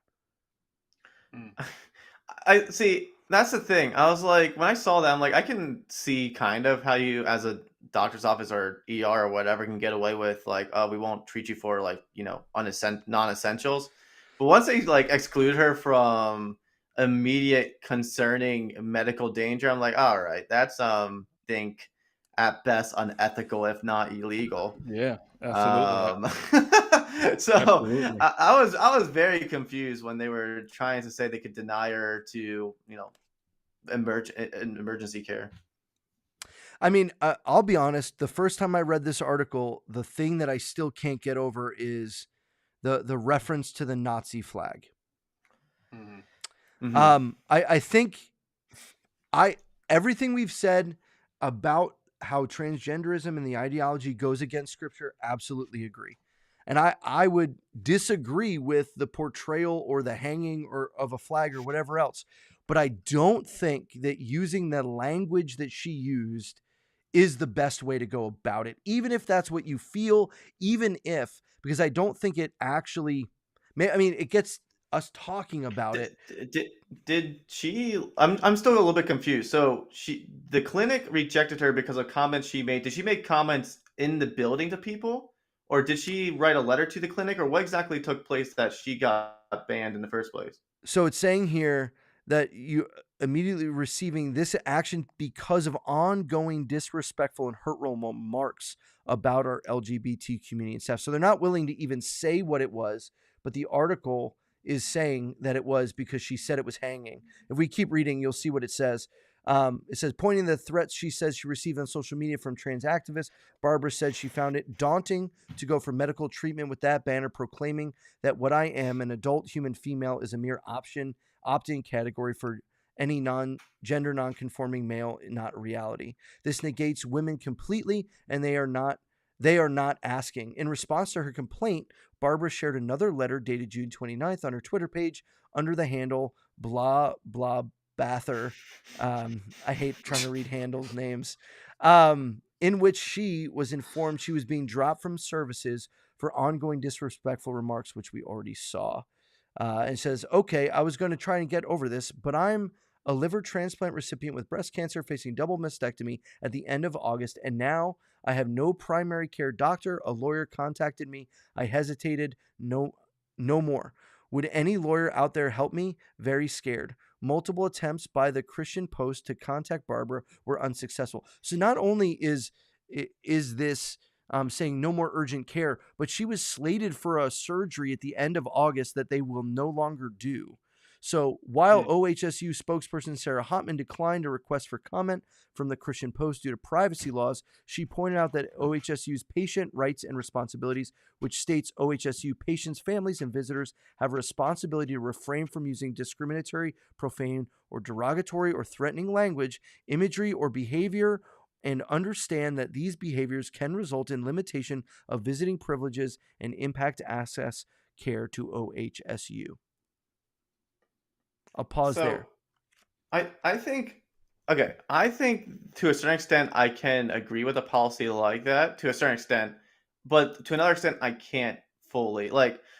I see. That's the thing. I was like, when I saw that, I'm like, I can see kind of how you, as a doctor's office or ER or whatever, can get away with like, we won't treat you for like, non-essentials. But once they like exclude her from immediate concerning medical danger, I'm like, all right, that's think at best unethical, if not illegal. Yeah, absolutely. So absolutely. I was very confused when they were trying to say they could deny her to emergency care. I mean, I'll be honest. The first time I read this article, the thing that I still can't get over is the reference to the Nazi flag. I think everything we've said about how transgenderism and the ideology goes against Scripture, absolutely agree. And I would disagree with the portrayal or the hanging or of a flag or whatever else. But I don't think that using the language that she used is the best way to go about it, even if that's what you feel, because I don't think it actually, it gets us talking about it. Did she? I'm still a little bit confused. So the clinic rejected her because of comments she made. Did she make comments in the building to people, or did she write a letter to the clinic, or what exactly took place that she got banned in the first place? So it's saying here that you immediately receiving this action because of ongoing disrespectful and hurtful remarks about our LGBT community and stuff. So they're not willing to even say what it was, but the article is saying that it was because she said it was hanging. If we keep reading, you'll see what it says. It says, pointing to the threats she says she received on social media from trans activists, Barbara said she found it daunting to go for medical treatment with that banner proclaiming that what I am, an adult human female, is a mere opt-in category for any gender non-conforming male, not reality. This negates women completely, and they are not asking. In response to her complaint, Barbara shared another letter dated June 29th on her Twitter page under the handle blah blah Bather. I hate trying to read handles names. In which she was informed she was being dropped from services for ongoing disrespectful remarks, which we already saw. And says, okay, I was going to try and get over this, but I'm a liver transplant recipient with breast cancer facing double mastectomy at the end of August, and now I have no primary care doctor. A lawyer contacted me. I hesitated. No more. Would any lawyer out there help me? Very scared. Multiple attempts by the Christian Post to contact Barbara were unsuccessful. So not only is this saying no more urgent care, but she was slated for a surgery at the end of August that they will no longer do. So while OHSU spokesperson Sarah Hotman declined a request for comment from the Christian Post due to privacy laws, she pointed out that OHSU's patient rights and responsibilities, which states OHSU patients, families, and visitors have a responsibility to refrain from using discriminatory, profane, or derogatory or threatening language, imagery, or behavior, and understand that these behaviors can result in limitation of visiting privileges and impact access care to OHSU. I'll pause there. I think to a certain extent I can agree with a policy like that to a certain extent, but to another extent I can't fully.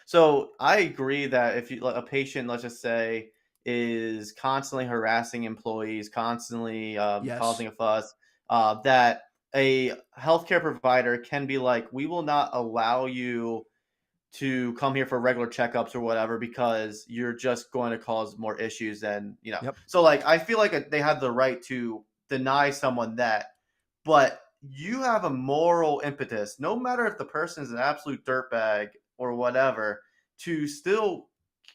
So I agree that if a patient, let's just say, is constantly harassing employees, constantly causing a fuss, that a healthcare provider can be like, we will not allow you to come here for regular checkups or whatever because you're just going to cause more issues than. Yep. So I feel like they have the right to deny someone that, but you have a moral impetus, no matter if the person is an absolute dirtbag or whatever, to still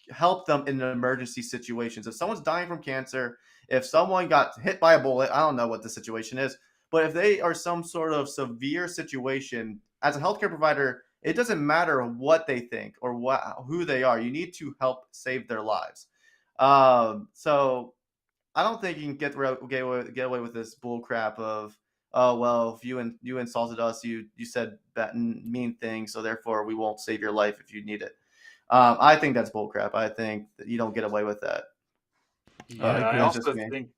help them in emergency situations. If someone's dying from cancer, if someone got hit by a bullet, I don't know what the situation is, but if they are some sort of severe situation, as a healthcare provider, it doesn't matter what they think or who they are. You need to help save their lives. So I don't think you can get away with this bull crap of, oh well, if you insulted us, you said bad, mean things, so therefore we won't save your life if you need it. I think that's bull crap. I think that you don't get away with that. Yeah, I also think.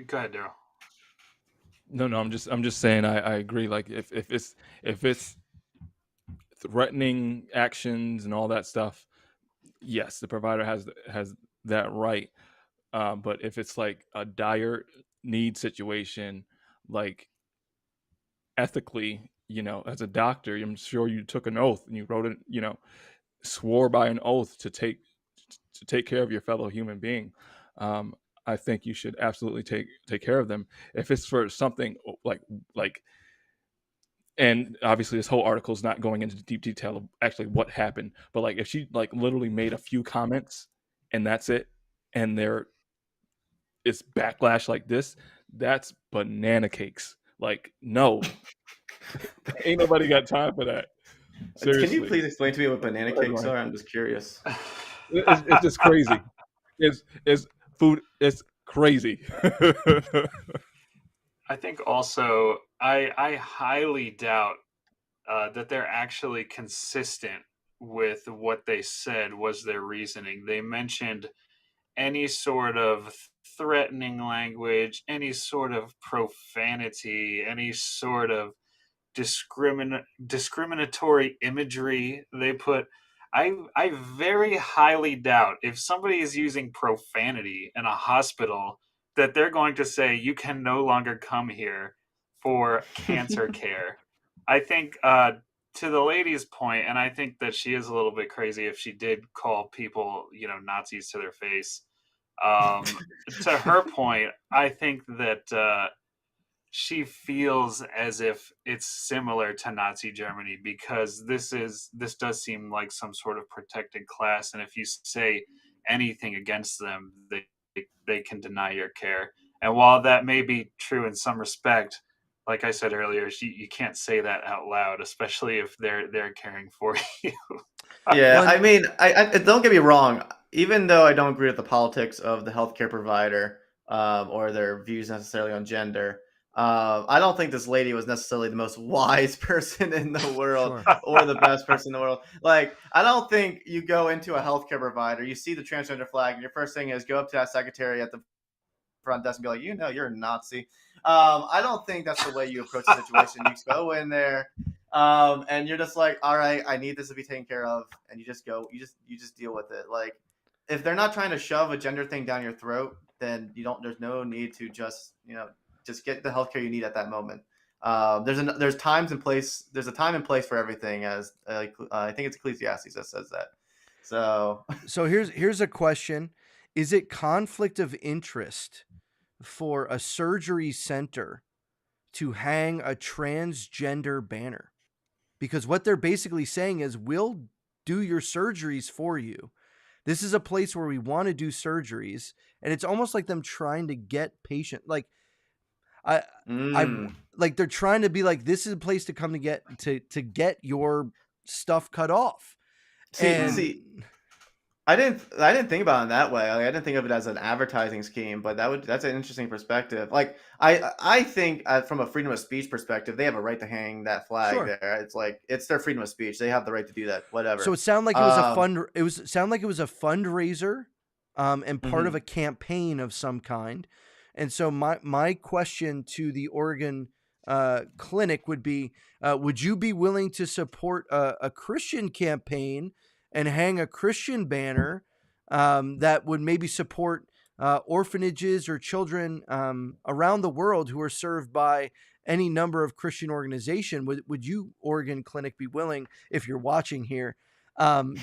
Go ahead, Daryl. No, I'm just saying I agree. Like if it's threatening actions and all that stuff, yes, the provider has that right. But if it's like a dire need situation, like ethically, as a doctor, I'm sure you took an oath and you wrote it, swore by an oath to take care of your fellow human being. I think you should absolutely take care of them. If it's for something like, and obviously this whole article is not going into deep detail of actually what happened, but like if she like literally made a few comments and that's it, and they're it's backlash like this, that's banana cakes. Like, no, ain't nobody got time for that. Can you Seriously. please explain to me what banana cakes are? I'm just curious. It's just crazy. It's food. It's crazy. I think also I highly doubt that they're actually consistent with what they said was their reasoning. They mentioned any sort of threatening language, any sort of profanity, any sort of discriminatory imagery they put. I very highly doubt if somebody is using profanity in a hospital that they're going to say you can no longer come here for cancer care. I think to the lady's point, and I think that she is a little bit crazy if she did call people, Nazis to their face. To her point, I think that she feels as if it's similar to Nazi Germany because this does seem like some sort of protected class, and if you say anything against them, they can deny your care. And while that may be true in some respect, like I said earlier, you can't say that out loud, especially if they're caring for you. Yeah, One, I mean, I don't get me wrong. Even though I don't agree with the politics of the healthcare provider or their views necessarily on gender, I don't think this lady was necessarily the most wise person in the world sure. or the best person in the world. Like, I don't think you go into a healthcare provider, you see the transgender flag, and your first thing is go up to that secretary at the front desk and be like, you're a Nazi. I don't think that's the way you approach the situation. You go in there, and you're just like, all right, I need this to be taken care of, and you just go, you just deal with it. Like, if they're not trying to shove a gender thing down your throat, then you don't. There's no need to just get the healthcare you need at that moment. There's times and place. There's a time and place for everything. As I think it's Ecclesiastes that says that. So here's a question: is it conflict of interest for a surgery center to hang a transgender banner? Because what they're basically saying is, we'll do your surgeries for you. This is a place where we want to do surgeries, and it's almost like them trying to get patient. Like I like they're trying to be like, this is a place to come to get your stuff cut off. See, I didn't think about it in that way. Like, I didn't think of it as an advertising scheme, but that's an interesting perspective. Like, I think from a freedom of speech perspective, they have a right to hang that flag Sure. there. It's like, it's their freedom of speech. They have the right to do that. Whatever. So it sounded like it was a fundraiser, and part of a campaign of some kind. And so my question to the Oregon clinic would be, would you be willing to support a Christian campaign and hang a Christian banner that would maybe support orphanages or children around the world who are served by any number of Christian organization? Would you, Oregon Clinic, be willing, if you're watching here,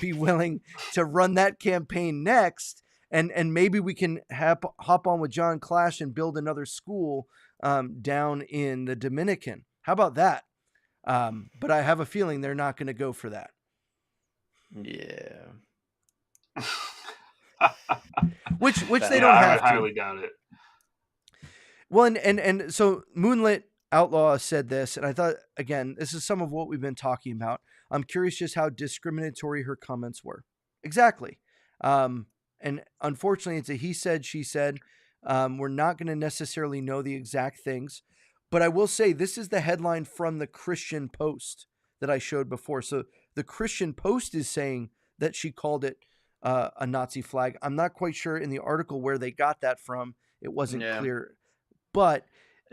be willing to run that campaign next? And maybe we can hop on with John Clash and build another school down in the Dominican. How about that? But I have a feeling they're not going to go for that. Yeah. Which they don't have to. I highly doubt it. Well, and so Moonlit Outlaw said this, and I thought, again, this is some of what we've been talking about. I'm curious just how discriminatory her comments were. Exactly. And unfortunately, it's a he said, she said. We're not going to necessarily know the exact things. But I will say, this is the headline from the Christian Post that I showed before. So the Christian Post is saying that she called it a Nazi flag. I'm not quite sure in the article where they got that from. It wasn't clear. But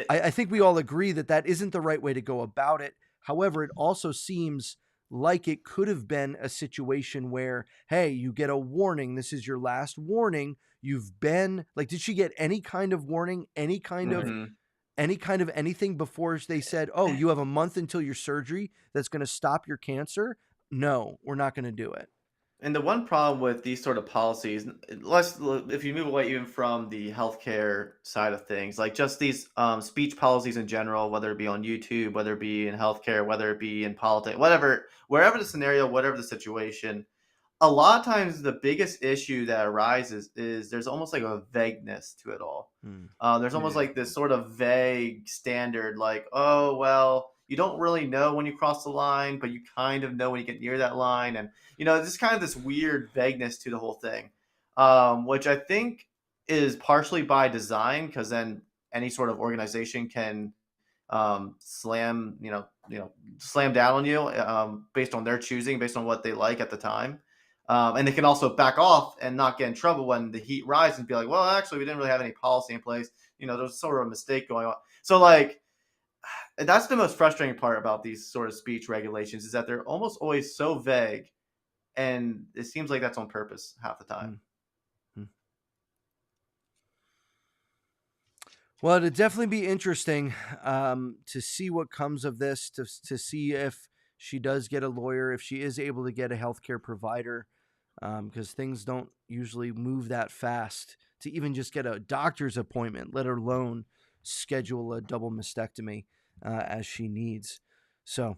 I think we all agree that isn't the right way to go about it. However, it also seems like it could have been a situation where, hey, you get a warning. This is your last warning. You've been like, did she get any kind of warning, any kind of anything before they said, oh, you have a month until your surgery that's going to stop your cancer? No, we're not going to do it. And the one problem with these sort of policies, if you move away even from the healthcare side of things, like just these speech policies in general, whether it be on YouTube, whether it be in healthcare, whether it be in politics, wherever the scenario, whatever the situation, a lot of times the biggest issue that arises is there's almost like a vagueness to it all. Mm. There's almost Yeah. like this sort of vague standard, like, oh, well, you don't really know when you cross the line, but you kind of know when you get near that line. And, there's kind of this weird vagueness to the whole thing, which I think is partially by design, because then any sort of organization can slam, slam down on you based on their choosing, based on what they like at the time. And they can also back off and not get in trouble when the heat rises and be like, well, actually, we didn't really have any policy in place. There's sort of a mistake going on. So, like, that's the most frustrating part about these sort of speech regulations, is that they're almost always so vague. And it seems like that's on purpose half the time. Well, it'd definitely be interesting to see what comes of this, to see if she does get a lawyer, if she is able to get a healthcare provider, because things don't usually move that fast to even just get a doctor's appointment, let alone schedule a double mastectomy as she needs. So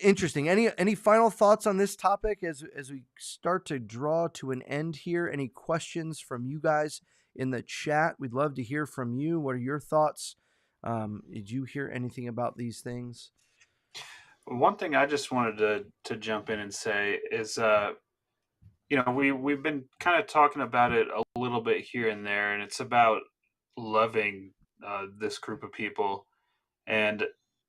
interesting. Any final thoughts on this topic as we start to draw to an end here? Any questions from you guys in the chat? We'd love to hear from you. What are your thoughts? Did you hear anything about these things? One thing I just wanted to jump in and say is, we've been kind of talking about it a little bit here and there, and it's about loving this group of people. And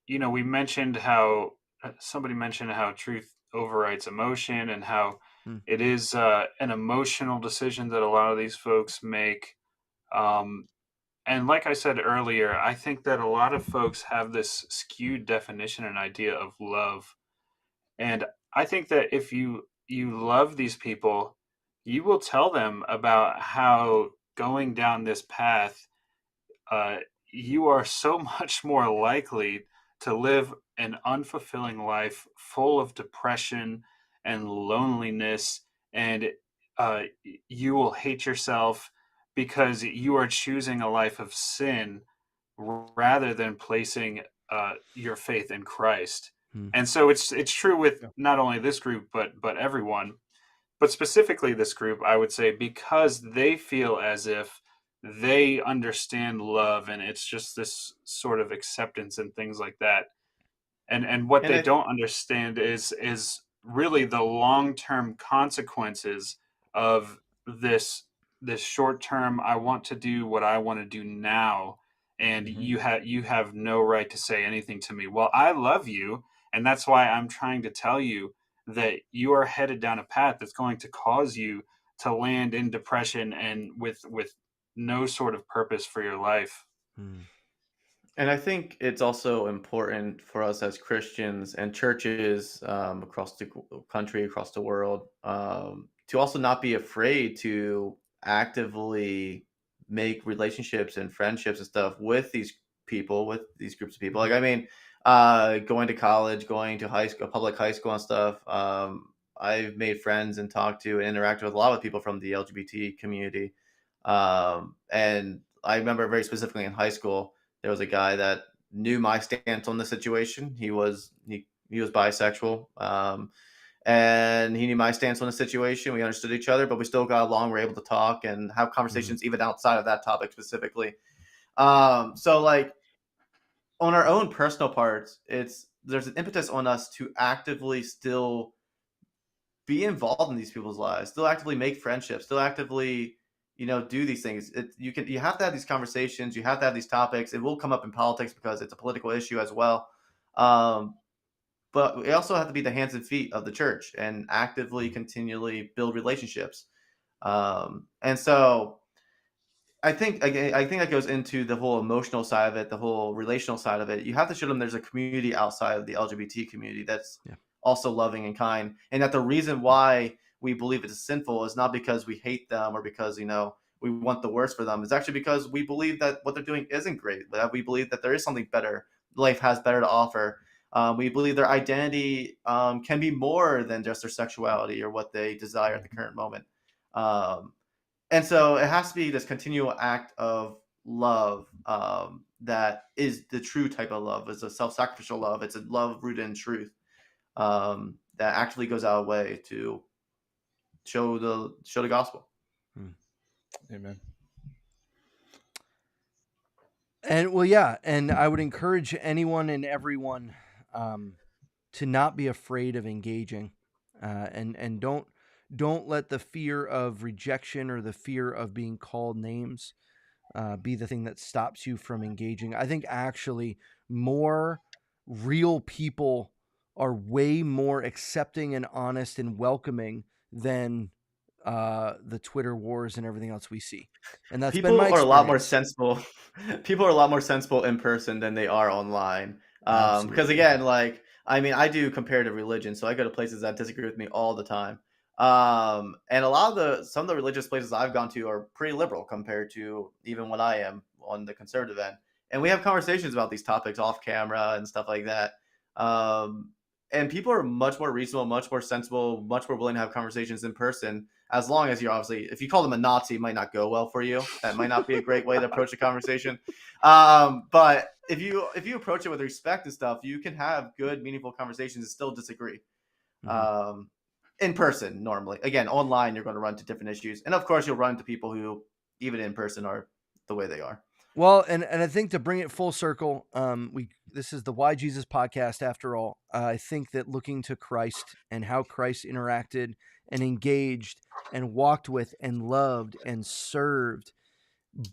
we mentioned how somebody mentioned how truth overrides emotion, and how Hmm. it is an emotional decision that a lot of these folks make. Um, and like I said earlier, I think that a lot of folks have this skewed definition and idea of love. And I think that if you love these people, you will tell them about how going down this path, uh, you are so much more likely to live an unfulfilling life full of depression and loneliness, and you will hate yourself because you are choosing a life of sin rather than placing your faith in Christ. Hmm. And so it's true with Yeah. not only this group but everyone, but specifically this group, I would say, because they feel as if they understand love, and it's just this sort of acceptance and things like that. And what And they I don't understand is really the long-term consequences of this short term, I want to do what I want to do now, and Mhm. you have no right to say anything to me. Well, I love you, and that's why I'm trying to tell you that you are headed down a path that's going to cause you to land in depression and with no sort of purpose for your life. Hmm. And I think it's also important for us as Christians and churches across the country, across the world, to also not be afraid to actively make relationships and friendships and stuff with these people, with these groups of people. Like, I mean, going to college, going to high school, public high school and stuff. I've made friends and talked to and interacted with a lot of people from the LGBT community. And I remember very specifically in high school, there was a guy that knew my stance on the situation. He was bisexual, and he knew my stance on the situation. We understood each other, but we still got along. We are able to talk and have conversations even outside of that topic specifically. So like on our own personal parts, there's an impetus on us to actively still be involved in these people's lives, still actively make friendships, still actively, do these things. You have to have these conversations, you have to have these topics. It will come up in politics because it's a political issue as well. Um, but we also have to be the hands and feet of the church and actively, continually build relationships. And so I think that goes into the whole emotional side of it, the whole relational side of it. You have to show them there's a community outside of the LGBT community that's Yeah. also loving and kind, and that the reason why we believe it's sinful is not because we hate them or because we want the worst for them. It's actually because we believe that what they're doing isn't great. That we believe that there is something better. Life has better to offer. We believe their identity can be more than just their sexuality or what they desire at the current moment. Um, and so it has to be this continual act of love that is the true type of love. It's a self-sacrificial love. It's a love rooted in truth that actually goes out of way to show the gospel. Amen. And well, yeah, and I would encourage anyone and everyone to not be afraid of engaging, and don't let the fear of rejection or the fear of being called names be the thing that stops you from engaging. I think actually more real people are way more accepting and honest and welcoming than the Twitter wars and everything else we see. And that's been my People are a lot more experience. sensible. People are a lot more sensible in person than they are online. Because Absolutely. again, like, I mean, I do comparative religion, so I go to places that disagree with me all the time. And some of the religious places I've gone to are pretty liberal compared to even what I am on the conservative end. And we have conversations about these topics off camera and stuff like that. And people are much more reasonable, much more sensible, much more willing to have conversations in person. As long as you're obviously, if you call them a Nazi, it might not go well for you. That might not be a great way to approach a conversation. But if you approach it with respect and stuff, you can have good, meaningful conversations and still disagree. In person, normally. Again, online, you're going to run into different issues, and of course, you'll run into people who, even in person, are the way they are. Well, and I think to bring it full circle, this is the Why Jesus podcast after all. I think that looking to Christ and how Christ interacted and engaged and walked with and loved and served,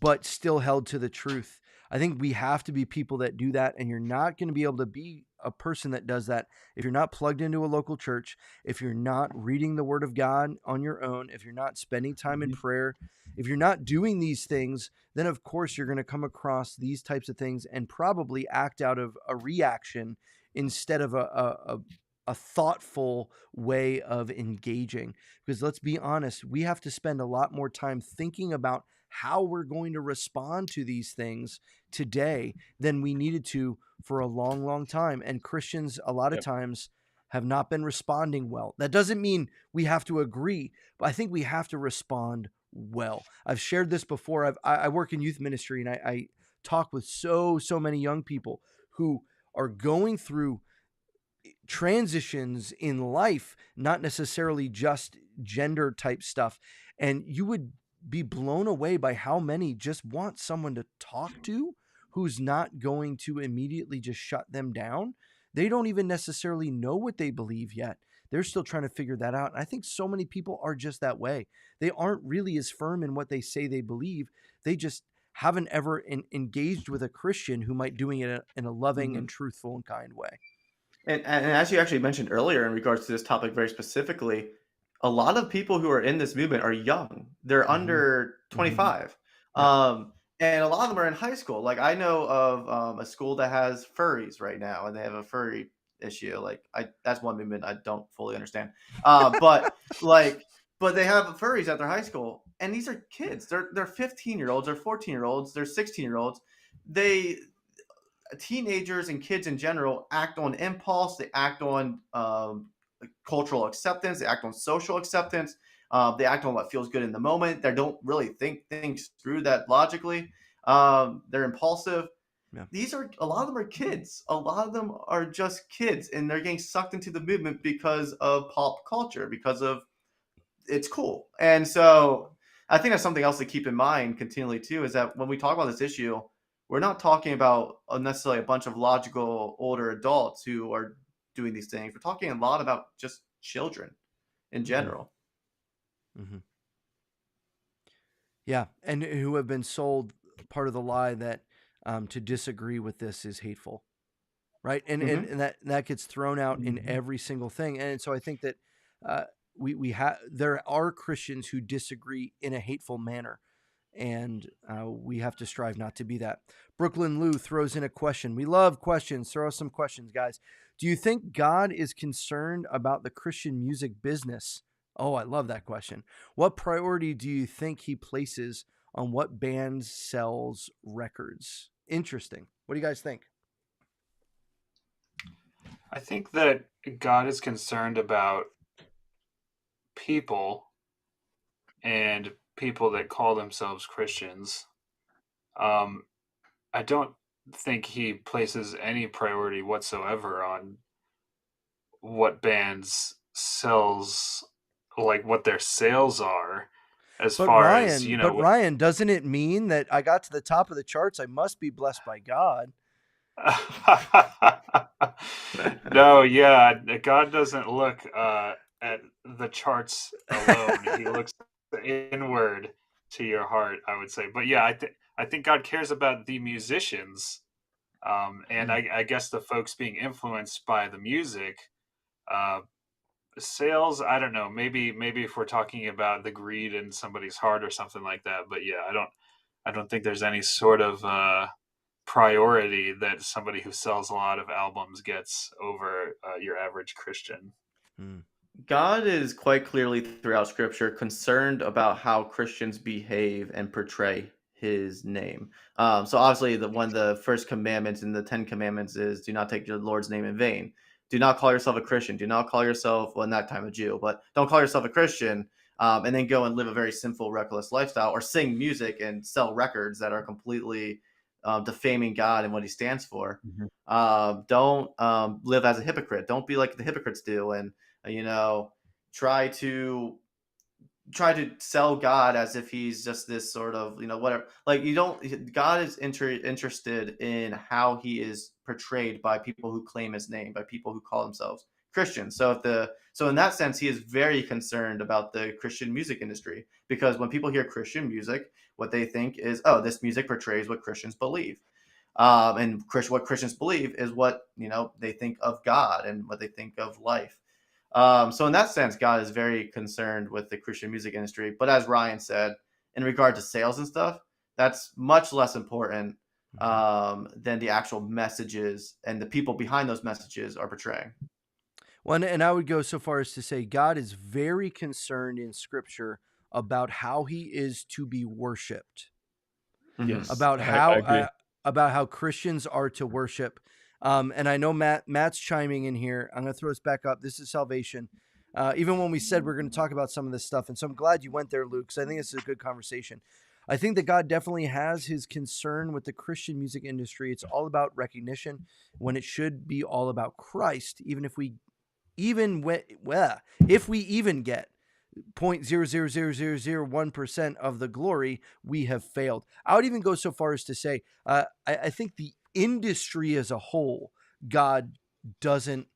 but still held to the truth. I think we have to be people that do that, and you're not going to be able to be a person that does that if you're not plugged into a local church, if you're not reading the Word of God on your own, if you're not spending time in prayer, if you're not doing these things, then of course you're going to come across these types of things and probably act out of a reaction instead of a thoughtful way of engaging. Because let's be honest, we have to spend a lot more time thinking about how we're going to respond to these things today than we needed to for a long, long time. And Christians, a lot of times, have not been responding well. That doesn't mean we have to agree, but I think we have to respond well. I've shared this before. I work in youth ministry, and I talk with so many young people who are going through transitions in life, not necessarily just gender type stuff. And you would be blown away by how many just want someone to talk to who's not going to immediately just shut them down. They don't even necessarily know what they believe yet. They're still trying to figure that out. And I think so many people are just that way. They aren't really as firm in what they say they believe. They just haven't ever engaged with a Christian who might doing it in a loving and truthful and kind way. And as you actually mentioned earlier in regards to this topic very specifically, a lot of people who are in this movement are young. They're under 25. And a lot of them are in high school. Like, I know of a school that has furries right now, and they have a furry issue. Like, that's one movement I don't fully understand. But they have furries at their high school, and these are kids. They're 15-year-olds, they're 14-year-olds, they're 16-year-olds. Teenagers and kids in general act on impulse. They act on cultural acceptance. They act on social acceptance. They act on what feels good in the moment. They don't really think things through that logically. They're impulsive. Yeah. A lot of them are kids. A lot of them are just kids, and they're getting sucked into the movement because of pop culture, because of it's cool. And so I think that's something else to keep in mind continually too, is that when we talk about this issue, we're not talking about necessarily a bunch of logical older adults who are doing these things. We're talking a lot about just children in general. Yeah, and who have been sold part of the lie that to disagree with this is hateful, right? And that gets thrown out in every single thing. And so I think that there are Christians who disagree in a hateful manner. And we have to strive not to be that. Brooklyn Lou throws in a question. We love questions. Throw us some questions, guys. Do you think God is concerned about the Christian music business? Oh, I love that question. What priority do you think he places on what band sells records? Interesting. What do you guys think? I think that God is concerned about people and people that call themselves Christians. I don't think he places any priority whatsoever on what bands sells like what their sales are, as But far as Ryan, doesn't it mean that I got to the top of the charts? I must be blessed by God. No, yeah, God doesn't look at the charts alone. He looks inward to your heart, I would say. But yeah, I think God cares about the musicians, and I guess the folks being influenced by the music. Uh, Sales, I don't know. Maybe if we're talking about the greed in somebody's heart or something like that. But yeah, I don't think there's any sort of priority that somebody who sells a lot of albums gets over your average Christian. God is quite clearly throughout Scripture concerned about how Christians behave and portray His name. So obviously, one of the first commandments in the 10 Commandments is do not take the Lord's name in vain. Do not call yourself a Christian. Do not call yourself, well, in that time a Jew, but don't call yourself a Christian and then go and live a very sinful, reckless lifestyle, or sing music and sell records that are completely defaming God and what He stands for. Don't live as a hypocrite. Don't be like the hypocrites do, and try to sell God as if He's just this sort of whatever. Like, you don't. God is interested in how He is portrayed by people who claim His name, by people who call themselves Christians. So in that sense, He is very concerned about the Christian music industry, because when people hear Christian music, what they think is, oh, this music portrays what Christians believe. And what Christians believe is what they think of God and what they think of life. So in that sense, God is very concerned with the Christian music industry. But as Ryan said, in regard to sales and stuff, that's much less important than the actual messages and the people behind those messages are portraying. Well, and I would go so far as to say God is very concerned in Scripture about how He is to be worshipped. Yes, About how Christians are to worship. And I know Matt's chiming in here. I'm going to throw us back up. This is salvation. Even when we said we're going to talk about some of this stuff, and so I'm glad you went there, Luke, because I think this is a good conversation. I think that God definitely has His concern with the Christian music industry. It's all about recognition when it should be all about Christ. Even if we even get 0.00001% of the glory, we have failed. I would even go so far as to say, I think the industry as a whole, God doesn't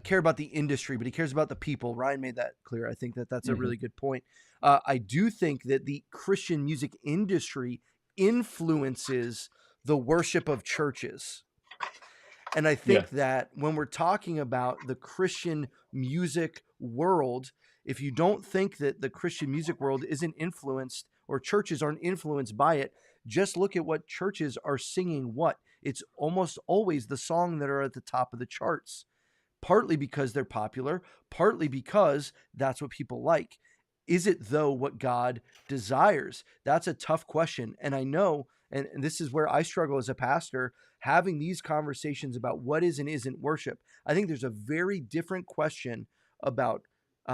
care about the industry, but He cares about the people. Ryan made that clear. I think that that's a really good point. I do think that the Christian music industry influences the worship of churches. And I think that when we're talking about the Christian music world, if you don't think that the Christian music world isn't influenced, or churches aren't influenced by it, just look at what churches are singing. It's almost always the song that are at the top of the charts, partly because they're popular, partly because that's what people like. Is it, though, what God desires? That's a tough question. And I know, and this is where I struggle as a pastor, having these conversations about what is and isn't worship. I think there's a very different question about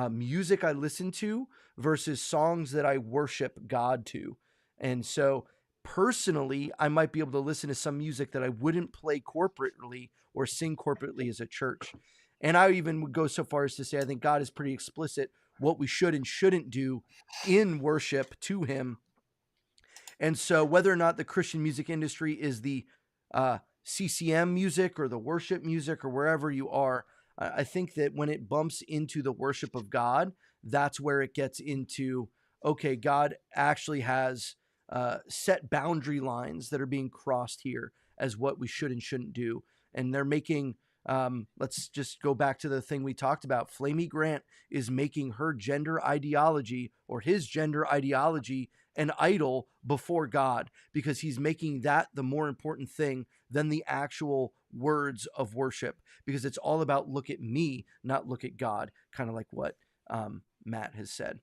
music I listen to versus songs that I worship God to. And so personally, I might be able to listen to some music that I wouldn't play corporately or sing corporately as a church. And I even would go so far as to say, I think God is pretty explicit what we should and shouldn't do in worship to Him. And so whether or not the Christian music industry is the CCM music or the worship music or wherever you are, I think that when it bumps into the worship of God, that's where it gets into, okay, God actually has set boundary lines that are being crossed here as what we should and shouldn't do. And they're making, let's just go back to the thing we talked about. Flamey Grant is making her gender ideology or his gender ideology an idol before God, because he's making that the more important thing than the actual words of worship, because it's all about look at me, not look at God, kind of like what Matt has said.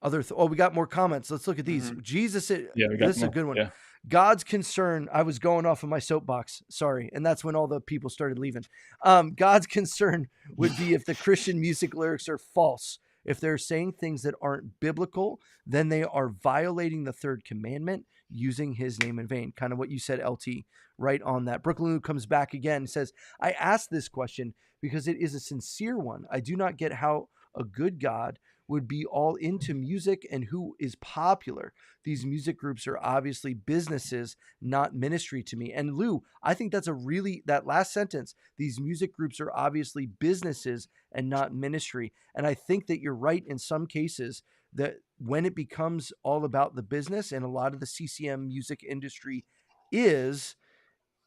We got more comments. Let's look at these. Jesus, this is a good one. Yeah. God's concern, I was going off of my soapbox, sorry, and that's when all the people started leaving. God's concern would be if the Christian music lyrics are false. If they're saying things that aren't biblical, then they are violating the third commandment, using his name in vain. Kind of what you said, LT, right on that. Brooklyn Lou comes back again and says, I asked this question because it is a sincere one. I do not get how a good God would be all into music and who is popular. These music groups are obviously businesses, not ministry to me. And Lou, I think that's that last sentence, these music groups are obviously businesses and not ministry. And I think that you're right in some cases that when it becomes all about the business, and a lot of the CCM music industry is,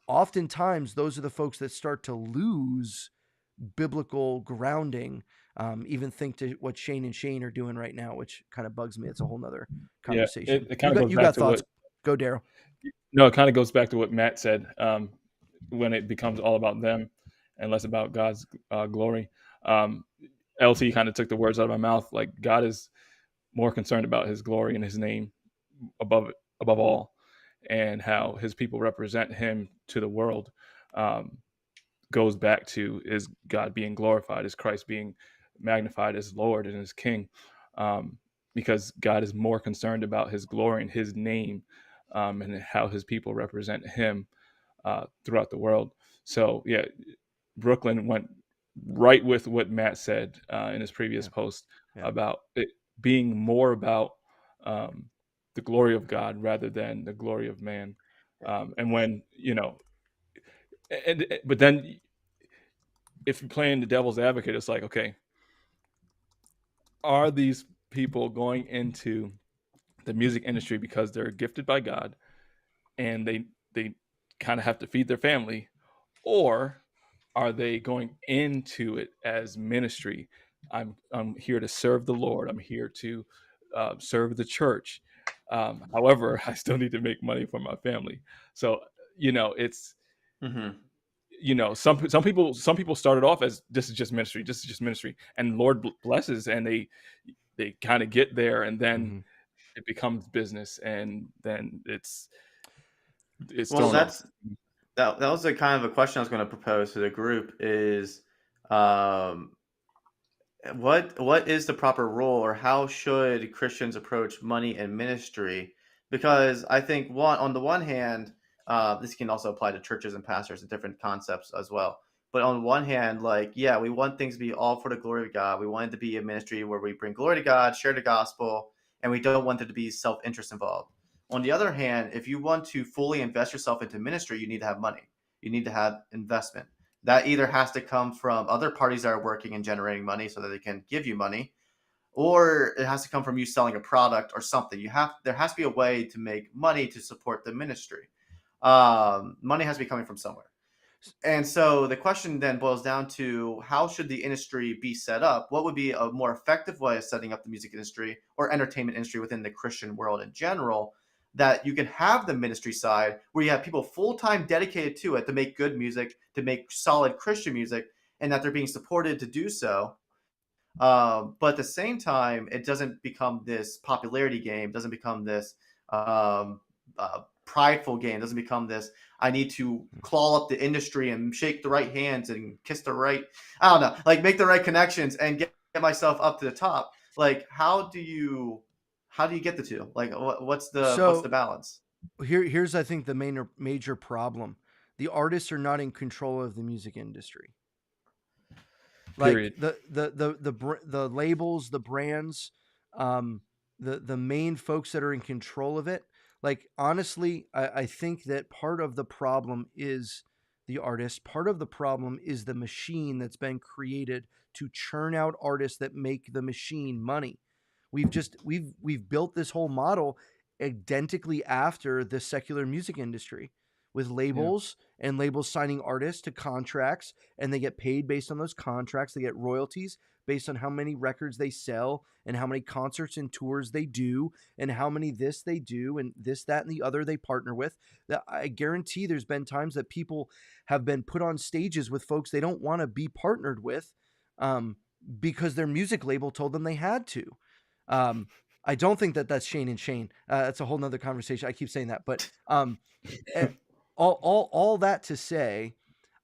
oftentimes those are the folks that start to lose biblical grounding. Even think to what Shane and Shane are doing right now, which kind of bugs me. It's a whole nother conversation. Yeah, it kind of goes You back got to thoughts? what. Go, Daryl. No, it kind of goes back to what Matt said. When it becomes all about them and less about God's glory. LT kind of took the words out of my mouth. Like, God is more concerned about his glory and his name above all, and how his people represent him to the world. Goes back to, is God being glorified? Is Christ being magnified as Lord and as King? Because God is more concerned about his glory and his name, and how his people represent him throughout the world. So yeah, Brooklyn went right with what Matt said in his previous post about it being more about the glory of God rather than the glory of man. And when, but then if you're playing the devil's advocate, it's like, okay, are these people going into the music industry because they're gifted by God and they kind of have to feed their family, or are they going into it as ministry? I'm here to serve the Lord. I'm here to serve the church. However, I still need to make money for my family. So it's some people started off as, this is just ministry, and Lord blesses, and they kind of get there, and then it becomes business, and then it's well, thrown off. that was the kind of a question I was going to propose to the group is, what is the proper role, or how should Christians approach money and ministry? Because I think on the one hand, this can also apply to churches and pastors and different concepts as well. But on one hand, like, yeah, we want things to be all for the glory of God. We want it to be a ministry where we bring glory to God, share the gospel, and we don't want there to be self-interest involved. On the other hand, if you want to fully invest yourself into ministry, you need to have money. You need to have investment. That either has to come from other parties that are working and generating money so that they can give you money, or it has to come from you selling a product or something. There has to be a way to make money to support the ministry. Money has to be coming from somewhere. And so the question then boils down to, how should the industry be set up? What would be a more effective way of setting up the music industry or entertainment industry within the Christian world in general, that you can have the ministry side where you have people full-time dedicated to it to make good music, to make solid Christian music, and that they're being supported to do so. But at the same time, it doesn't become this popularity game, doesn't become this prideful game, doesn't become this, I need to claw up the industry and shake the right hands and kiss the right, I don't know, like make the right connections and get myself up to the top. Like, how do you get the two? Like, what's the balance? Here's I think the major problem. The artists are not in control of the music industry. Like the labels, the brands, the main folks that are in control of it. Like, honestly, I think that part of the problem is the artist. Part of the problem is the machine that's been created to churn out artists that make the machine money. We've built this whole model identically after the secular music industry, with labels and labels signing artists to contracts, and they get paid based on those contracts. They get royalties based on how many records they sell and how many concerts and tours they do and how many this they do and this, that, and the other they partner with. That I guarantee there's been times that people have been put on stages with folks they don't want to be partnered with, because their music label told them they had to. I don't think that that's Shane and Shane. That's a whole nother conversation. I keep saying that, but all that to say,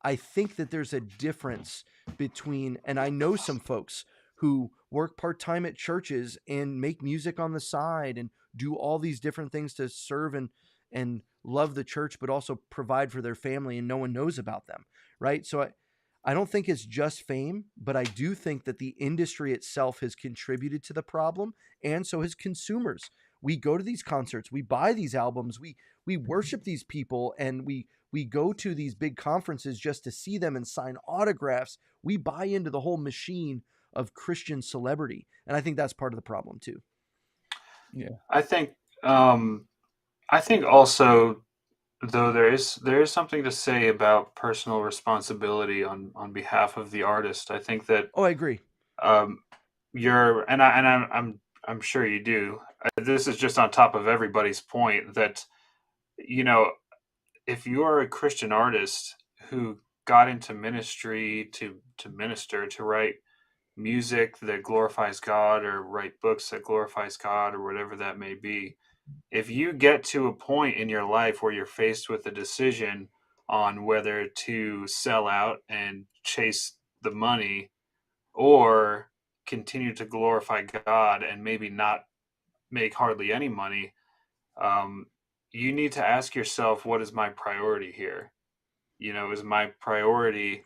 I think that there's a difference between, and I know some folks who work part-time at churches and make music on the side and do all these different things to serve and love the church, but also provide for their family, and no one knows about them, right? So I don't think it's just fame, but I do think that the industry itself has contributed to the problem, and so has consumers. We go to these concerts, we buy these albums, we worship these people, and we go to these big conferences just to see them and sign autographs. We buy into the whole machine of Christian celebrity, and I think that's part of the problem too. Yeah, I think also, though, there is something to say about personal responsibility on behalf of the artist. I think that Oh, I agree. um, I'm sure you do. This is just on top of everybody's point that, you know, if you are a Christian artist who got into ministry to minister, to write music that glorifies God, or write books that glorifies God, or whatever that may be, if you get to a point in your life where you're faced with a decision on whether to sell out and chase the money, or continue to glorify God and maybe not make hardly any money, um, you need to ask yourself, what is my priority here? Is my priority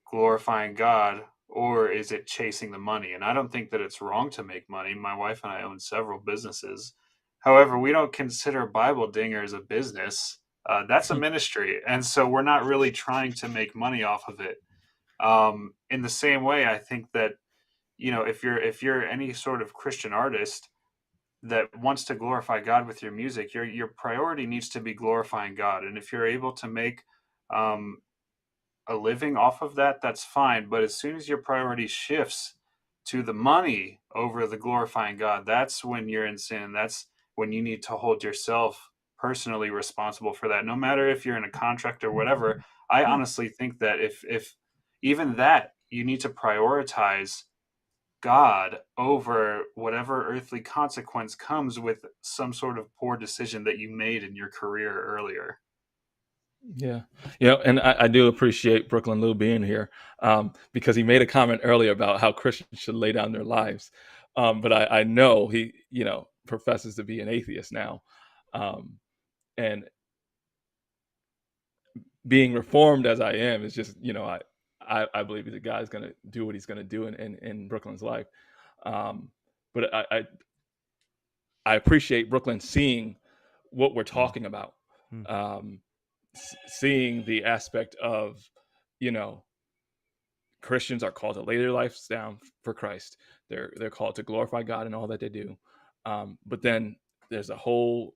glorifying God, or is it chasing the money? And I don't think that it's wrong to make money. My wife and I own several businesses. However, we don't consider Bible Dingers a business. That's a ministry. And so we're not really trying to make money off of it. In the same way, I think that, if you're any sort of Christian artist that wants to glorify God with your music, your priority needs to be glorifying God. And if you're able to make um, a living off of that, that's fine. But as soon as your priority shifts to the money over the glorifying God, that's when you're in sin. That's when you need to hold yourself personally responsible for that. No matter if you're in a contract or whatever, I honestly think that if even that, you need to prioritize God over whatever earthly consequence comes with some sort of poor decision that you made in your career earlier. yeah, and I do appreciate Brooklyn Lou being here, because he made a comment earlier about how Christians should lay down their lives, but I know he professes to be an atheist now, and being reformed as I am is just I believe the guy's going to do what he's going to do in Brooklyn's life, but I appreciate Brooklyn seeing what we're talking about. Um, Seeing the aspect of, Christians are called to lay their lives down for Christ. They're called to glorify God in all that they do. But then there's a whole,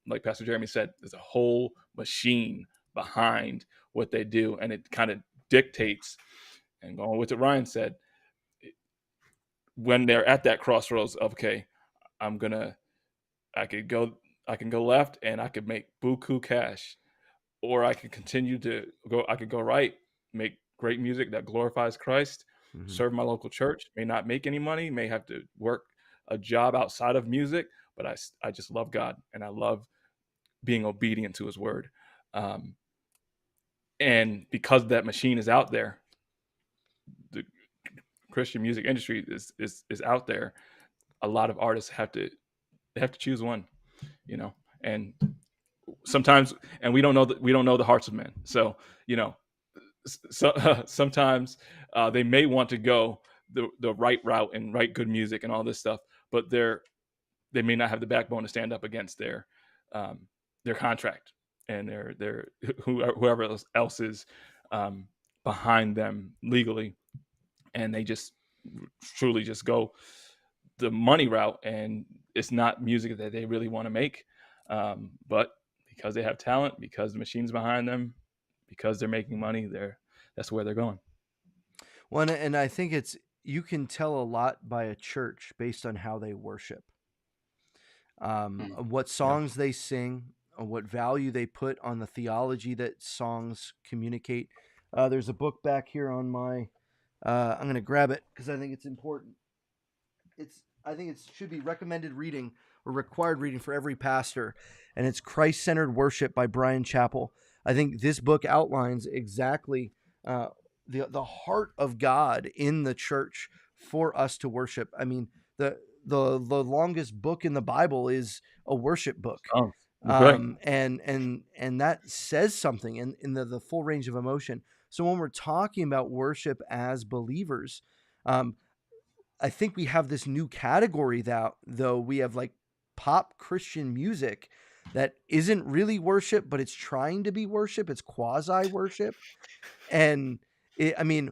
like Pastor Jeremy said, there's a whole machine behind what they do, and it kind of dictates. And going with what Ryan said, when they're at that crossroads of, okay, I can go left and I could make buku cash, or I could continue to go. I could go right, make great music that glorifies Christ, serve my local church. May not make any money, may have to work a job outside of music, but I just love God, and I love being obedient to His word. And because that machine is out there, the Christian music industry is out there. A lot of artists have to choose one, and sometimes, and we don't know the hearts of men. So sometimes they may want to go the right route and write good music and all this stuff, but they may not have the backbone to stand up against their contract and their whoever else is behind them legally, and they just truly just go the money route, and it's not music that they really want to make, but because they have talent, because the machine's behind them, because they're making money, that's where they're going. Well, and I think you can tell a lot by a church based on how they worship, what songs they sing, what value they put on the theology that songs communicate. There's a book back here on my. I'm going to grab it because I think it's important. I think it should be recommended reading or required reading for every pastor, and it's Christ-Centered Worship by Brian Chappell. I think this book outlines exactly the heart of God in the church for us to worship. I mean, the longest book in the Bible is a worship book. Oh, right. And that says something in the full range of emotion. So when we're talking about worship as believers, I think we have this new category that, though, we have like pop Christian music that isn't really worship, but it's trying to be worship. It's quasi worship. And I mean,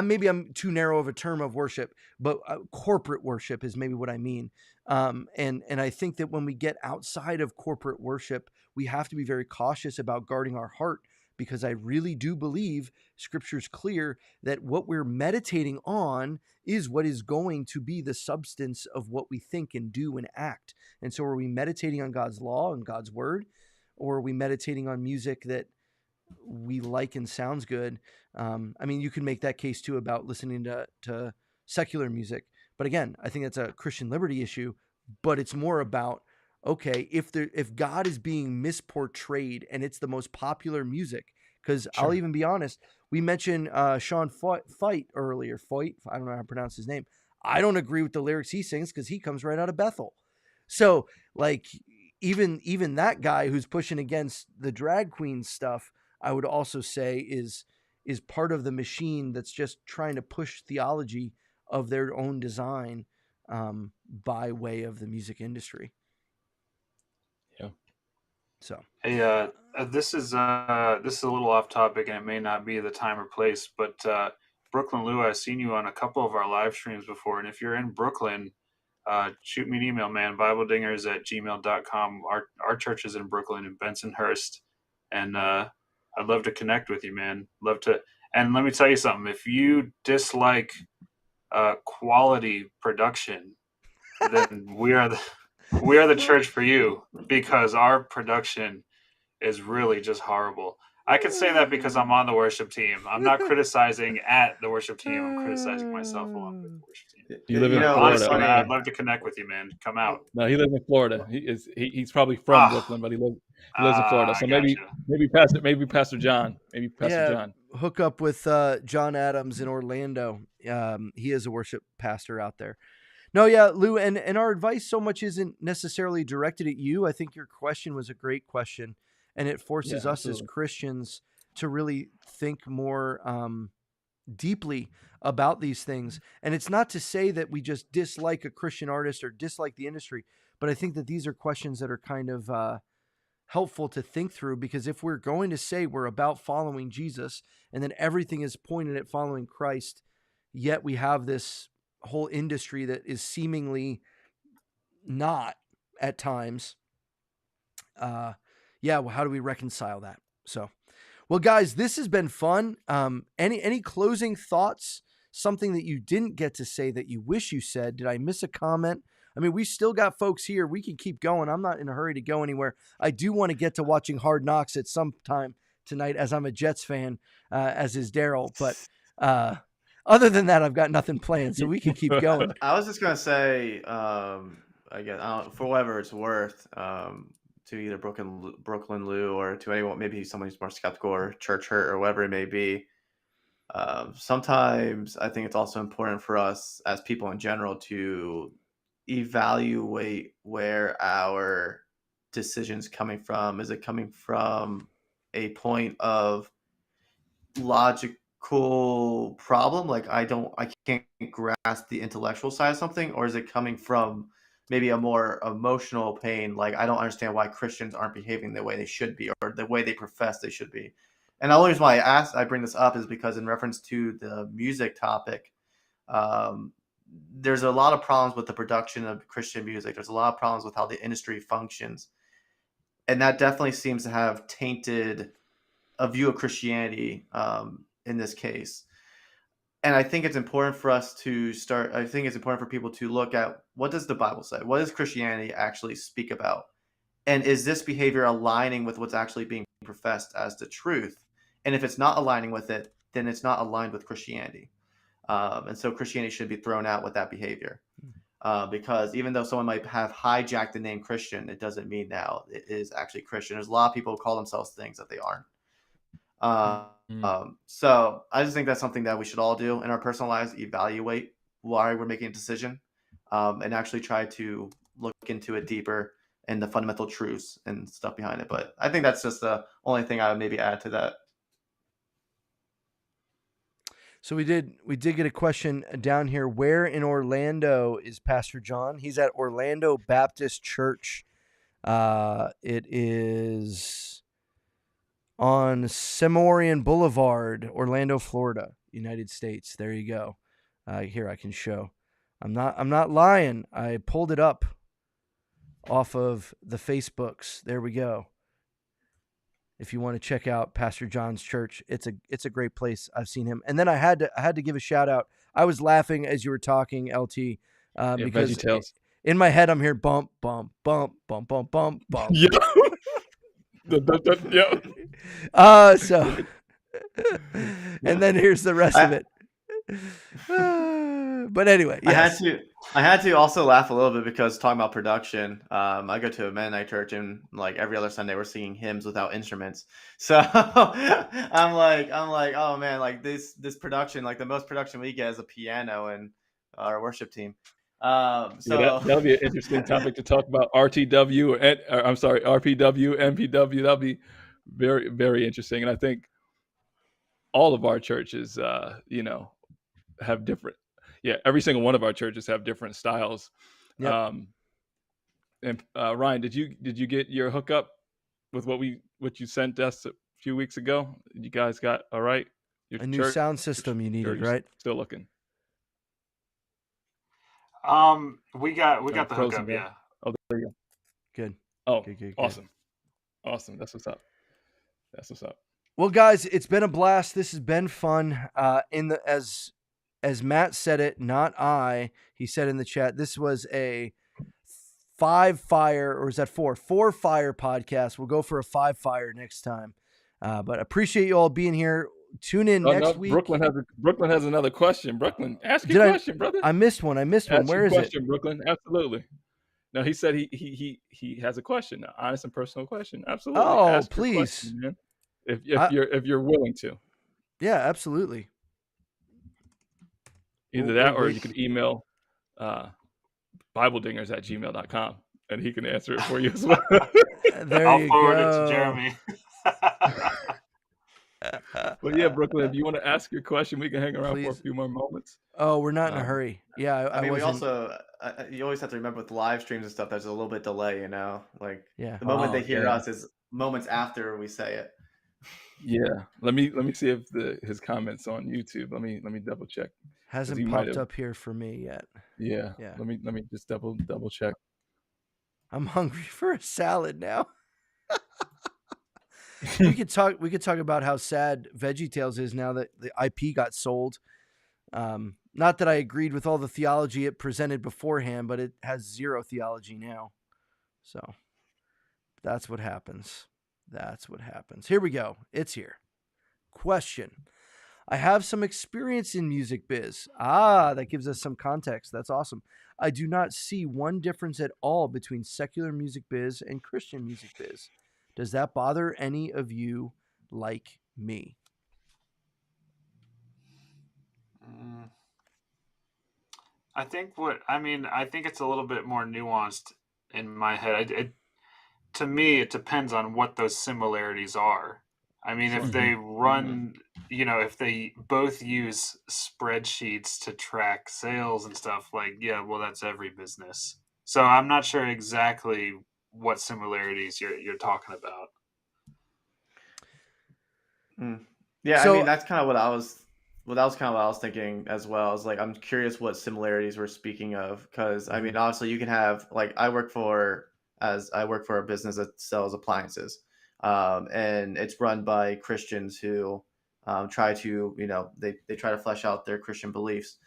maybe I'm too narrow of a term of worship, but corporate worship is maybe what I mean. And I think that when we get outside of corporate worship, we have to be very cautious about guarding our heart, because I really do believe Scripture's clear that what we're meditating on is what is going to be the substance of what we think and do and act. And so, are we meditating on God's law and God's word, or are we meditating on music that we like and sounds good? I mean, you can make that case too about listening to secular music, but again, I think that's a Christian liberty issue. But it's more about, okay, if God is being misportrayed and it's the most popular music, because I'll even be honest, we mentioned Sean Fight earlier. Fight, I don't know how to pronounce his name. I don't agree with the lyrics he sings because he comes right out of Bethel. So like even that guy who's pushing against the drag queen stuff, I would also say is part of the machine that's just trying to push theology of their own design by way of the music industry. Yeah. So Hey, this is a little off topic, and it may not be the time or place, but Brooklyn Lou, I've seen you on a couple of our live streams before, and if you're in Brooklyn, shoot me an email, man. BibleDingers@gmail.com. Our church is in Brooklyn, in Bensonhurst, and I'd love to connect with you, man. Love to. And let me tell you something. If you dislike quality production, then we are the church for you, because our production is really just horrible. I can say that because I'm on the worship team. I'm not criticizing at the worship team. I'm criticizing myself along with the worship team. You live in But Florida. honestly, man, I'd love to connect with you, man. Come out. No, he lives in Florida. He's probably from Brooklyn, but he lives in Florida. So maybe Pastor John. John. Hook up with John Adams in Orlando. He is a worship pastor out there. No, yeah, Lou, and our advice so much isn't necessarily directed at you. I think your question was a great question, and it forces us as Christians to really think more deeply about these things. And it's not to say that we just dislike a Christian artist or dislike the industry, but I think that these are questions that are kind of helpful to think through, because if we're going to say we're about following Jesus and then everything is pointed at following Christ, yet we have this whole industry that is seemingly not at times. Well, how do we reconcile that? So, well, guys, this has been fun. Any closing thoughts? Something that you didn't get to say that you wish you said? Did I miss a comment? I mean, we still got folks here. We can keep going. I'm not in a hurry to go anywhere. I do want to get to watching Hard Knocks at some time tonight, as I'm a Jets fan, as is Daryl. But other than that, I've got nothing planned, so we can keep going. I was just gonna say, I guess for whatever it's worth, to either Brooklyn Lou or to anyone, maybe someone who's more skeptical or church hurt or whatever it may be. Sometimes I think it's also important for us as people in general to evaluate where our decisions coming from. Is it coming from a point of logical problem, like I can't grasp the intellectual side of something, or is it coming from maybe a more emotional pain, like I don't understand why Christians aren't behaving the way they should be or the way they profess they should be? And the only reason why I bring this up is because in reference to the music topic, there's a lot of problems with the production of Christian music. There's a lot of problems with how the industry functions, and that definitely seems to have tainted a view of Christianity in this case. And I think it's important for us to start. I think it's important for people to look at, what does the Bible say? What does Christianity actually speak about? And is this behavior aligning with what's actually being professed as the truth? And if it's not aligning with it, then it's not aligned with Christianity. And so Christianity should be thrown out with that behavior. Because even though someone might have hijacked the name Christian, it doesn't mean now it is actually Christian. There's a lot of people who call themselves things that they aren't. So I just think that's something that we should all do in our personal lives, evaluate why we're making a decision, and actually try to look into it deeper and the fundamental truths and stuff behind it. But I think that's just the only thing I would maybe add to that. So we did get a question down here. Where in Orlando is Pastor John? He's at Orlando Baptist Church. It is on Semorian Boulevard, Orlando, Florida, United States. There you go. Here I can show. I'm not lying. I pulled it up off of the Facebooks. There we go. If you want to check out Pastor John's church, it's a great place. I've seen him. And then I had to give a shout out. I was laughing as you were talking, LT, because in my head I'm hearing bump, bump, bump, bump, bump, bump, bump. Yeah. Yeah. So, and then here's the rest of it. But anyway, yes. I had to also laugh a little bit because talking about production, I go to a Mennonite church and like every other Sunday we're singing hymns without instruments. So I'm like, oh man, like this production, like the most production we get is a piano and our worship team. So that'll be an interesting topic to talk about. RPW, MPWW. Very, very interesting. And I think all of our churches, have different. Yeah, every single one of our churches have different styles. Yep. And Ryan, did you get your hookup with what you sent us a few weeks ago? You guys got all right? A new sound system you needed, right? Still looking. We got the hookup, yeah. Oh, there you go. Good. Oh, good. Awesome. That's what's up. Well, guys, it's been a blast. This has been fun. As Matt said it, not I. He said in the chat, this was a 5-fire, or is that 4? 4-fire podcast. We'll go for a 5-fire next time. But appreciate you all being here. Tune in next week. Brooklyn has another question. Brooklyn, ask your question, brother. I missed one. Where is it? Brooklyn, absolutely. No, he said he has a question, an honest and personal question. Absolutely. Oh, ask please, question, man. If you're willing to. Yeah, absolutely. Either that, or you can email BibleDingers@gmail.com, and he can answer it for you as well. I'll forward it to Jeremy. But yeah, Brooklyn, if you want to ask your question, we can hang around for a few more moments. Oh, we're not in a hurry. Yeah, I mean, we also you always have to remember with live streams and stuff, there's a little bit delay, Like the moment they hear us is moments after we say it. Yeah, let me see if his comments on YouTube. Let me double check. Hasn't popped up here for me yet. Yeah. Let me just double check. I'm hungry for a salad now. we could talk about how sad VeggieTales is now that the IP got sold. Not that I agreed with all the theology it presented beforehand, but it has zero theology now. So that's what happens. Here we go. It's here. Question. I have some experience in music biz. That gives us some context. That's awesome. I do not see one difference at all between secular music biz and Christian music biz. Does that bother any of you like me? I think it's a little bit more nuanced in my head. To me, it depends on what those similarities are. I mean, if they run, if they both use spreadsheets to track sales and stuff, that's every business. So I'm not sure exactly what similarities you're talking about. Yeah, so, I mean, that's kind of what I was thinking as well. I was like, I'm curious what similarities we're speaking of, because I mean, obviously you can have, like, I work for a business that sells appliances, and it's run by Christians who try to, they try to flesh out their Christian beliefs.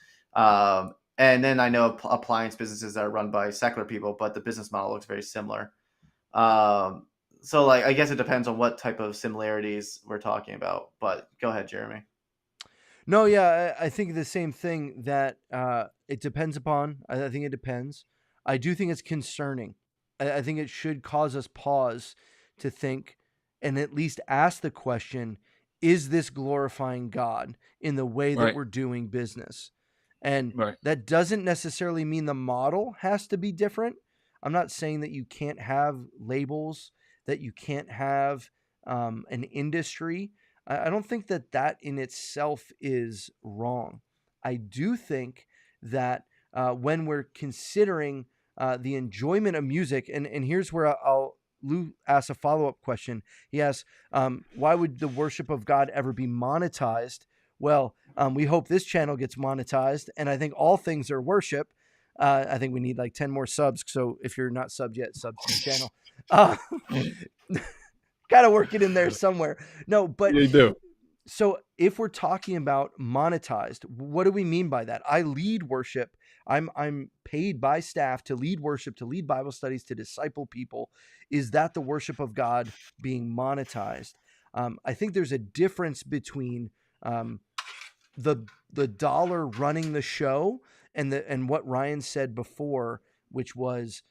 And then I know appliance businesses that are run by secular people, but the business model looks very similar. So, like, I guess it depends on what type of similarities we're talking about. But go ahead, Jeremy. No, yeah, I think the same thing, that it depends upon. I think it depends. I do think it's concerning. I think it should cause us pause to think and at least ask the question, is this glorifying God in the way that we're doing business? And Right. that doesn't necessarily mean the model has to be different. I'm not saying that you can't have labels, that you can't have an industry. I don't think that that in itself is wrong. I do think that when we're considering the enjoyment of music, and here's where Lou asks a follow-up question. He asks, why would the worship of God ever be monetized? Well, we hope this channel gets monetized, and I think all things are worship. I think we need like 10 more subs. So if you're not subbed yet, sub to the channel. Gotta work it in there somewhere. No, but You do. so if we're talking about monetized, what do we mean by that? I lead worship. I'm paid by staff to lead worship, to lead Bible studies, to disciple people. Is that the worship of God being monetized? I think there's a difference between the dollar running the show and what Ryan said before, which was,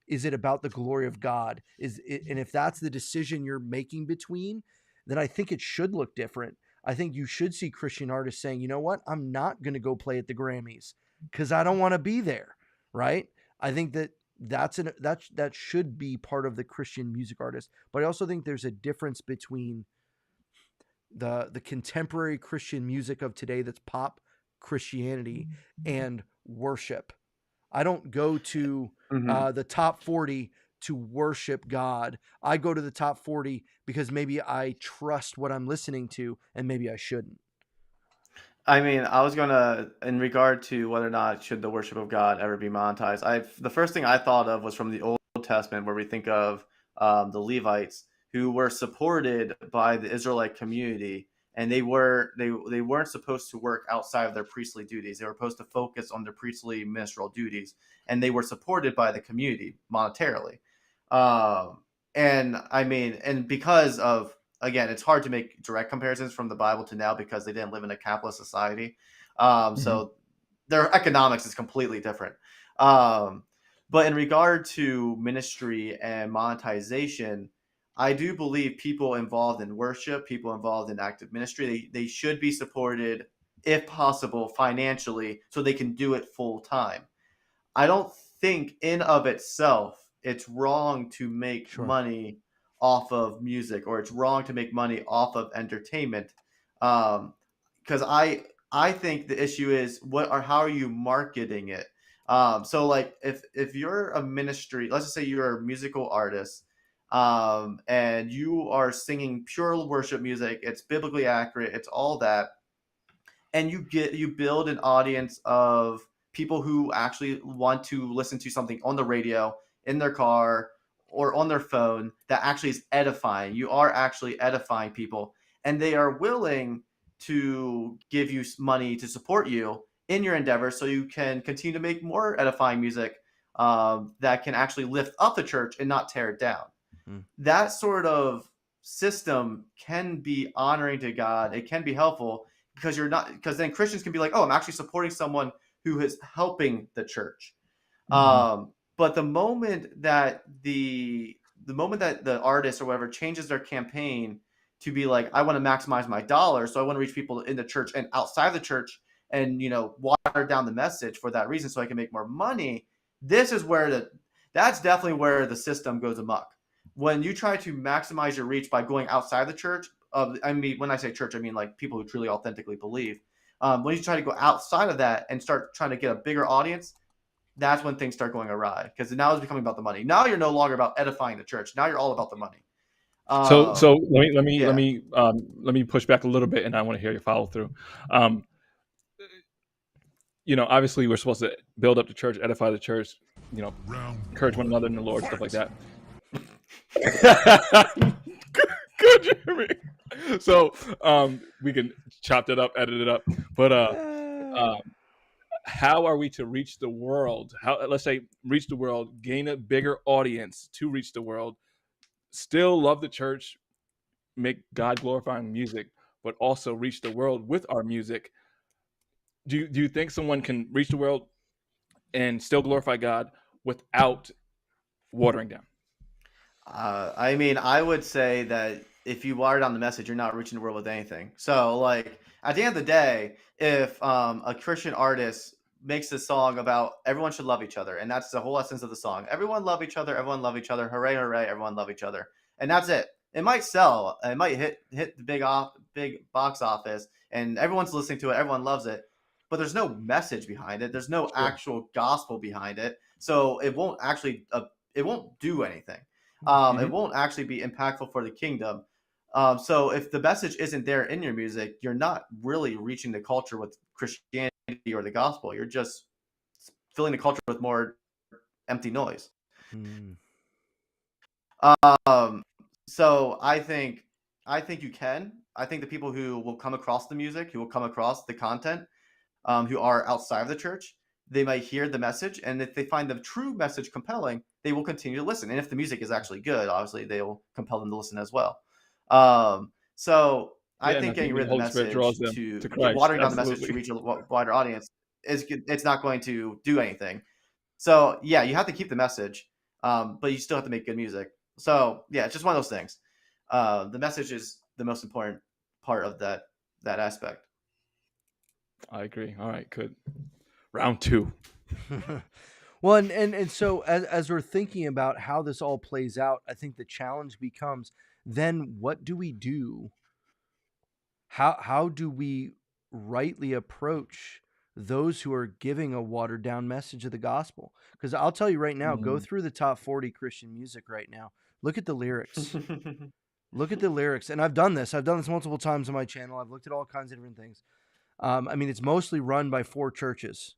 is it about the glory of God? And if that's the decision you're making between, then I think it should look different. I think you should see Christian artists saying, you know what, I'm not going to go play at the Grammys because I don't want to be there, right? I think that that should be part of the Christian music artist. But I also think there's a difference between the contemporary Christian music of today that's pop Christianity and worship. I don't go to the top 40 to worship God. I go to the top 40 because maybe I trust what I'm listening to and maybe I shouldn't. I mean, I was gonna, in regard to whether or not should the worship of God ever be monetized. The first thing I thought of was from the Old Testament, where we think of the Levites, who were supported by the Israelite community, and they weren't supposed to work outside of their priestly duties. They were supposed to focus on their priestly ministerial duties, and they were supported by the community monetarily. And I mean, and because of, again, it's hard to make direct comparisons from the Bible to now because they didn't live in a capitalist society. So their economics is completely different. But in regard to ministry and monetization, I do believe people involved in worship, people involved in active ministry, they should be supported, if possible, financially, so they can do it full time. I don't think in of itself it's wrong to make money off of music, or it's wrong to make money off of entertainment, because I think the issue is how are you marketing it. So like if you're a ministry, let's just say you're a musical artist, and you are singing pure worship music, it's biblically accurate, it's all that, and you build an audience of people who actually want to listen to something on the radio, in their car, or on their phone that actually is edifying. You are actually edifying people, and they are willing to give you money to support you in your endeavors, so you can continue to make more edifying music that can actually lift up the church and not tear it down. That sort of system can be honoring to God. It can be helpful, because then Christians can be like, oh, I'm actually supporting someone who is helping the church. But the moment that the artist or whatever changes their campaign to be like, I want to maximize my dollar, so I want to reach people in the church and outside the church, and water down the message for that reason, so I can make more money. That's definitely where the system goes amok. When you try to maximize your reach by going outside the church, I mean, when I say church, I mean like people who truly authentically believe. When you try to go outside of that and start trying to get a bigger audience, that's when things start going awry, because now it's becoming about the money. Now you're no longer about edifying the church. Now you're all about the money. So let me push back a little bit, and I want to hear your follow through. Obviously we're supposed to build up the church, edify the church, encourage one another in the Lord, stuff like that. Good, Jeremy. So we can chop that up, edit it up, but how are we to reach the world? Let's say reach the world, gain a bigger audience to reach the world, still love the church, make God glorifying music, but also reach the world with our music. Do you think someone can reach the world and still glorify God without watering down? I mean, I would say that if you water down the message, you're not reaching the world with anything. So like at the end of the day, if a Christian artist makes a song about everyone should love each other, and that's the whole essence of the song. Everyone love each other, everyone love each other, hooray, hooray, everyone love each other. And that's it. It might sell, it might hit the big box office, and everyone's listening to it, everyone loves it, but there's no message behind it. There's no actual gospel behind it. So it won't actually it won't do anything. It won't actually be impactful for the kingdom. So if the message isn't there in your music, you're not really reaching the culture with Christianity or the gospel. You're just filling the culture with more empty noise. So I think you can. I think the people who will come across the music, who will come across the content, who are outside of the church, they might hear the message, and if they find the true message compelling, they will continue to listen. And if the music is actually good, obviously they will compel them to listen as well. So I think getting rid of the message to Christ, watering down the message to reach a wider audience it's not going to do anything. So yeah, you have to keep the message, but you still have to make good music. So yeah, it's just one of those things. The message is the most important part of that aspect. I agree. All right, good. Round 2. Well, and so as we're thinking about how this all plays out, I think the challenge becomes then what do we do? How do we rightly approach those who are giving a watered down message of the gospel? Because I'll tell you right now, go through the top 40 Christian music right now. Look at the lyrics. Look at the lyrics. And I've done this multiple times on my channel. I've looked at all kinds of different things. I mean, it's mostly run by 4 churches.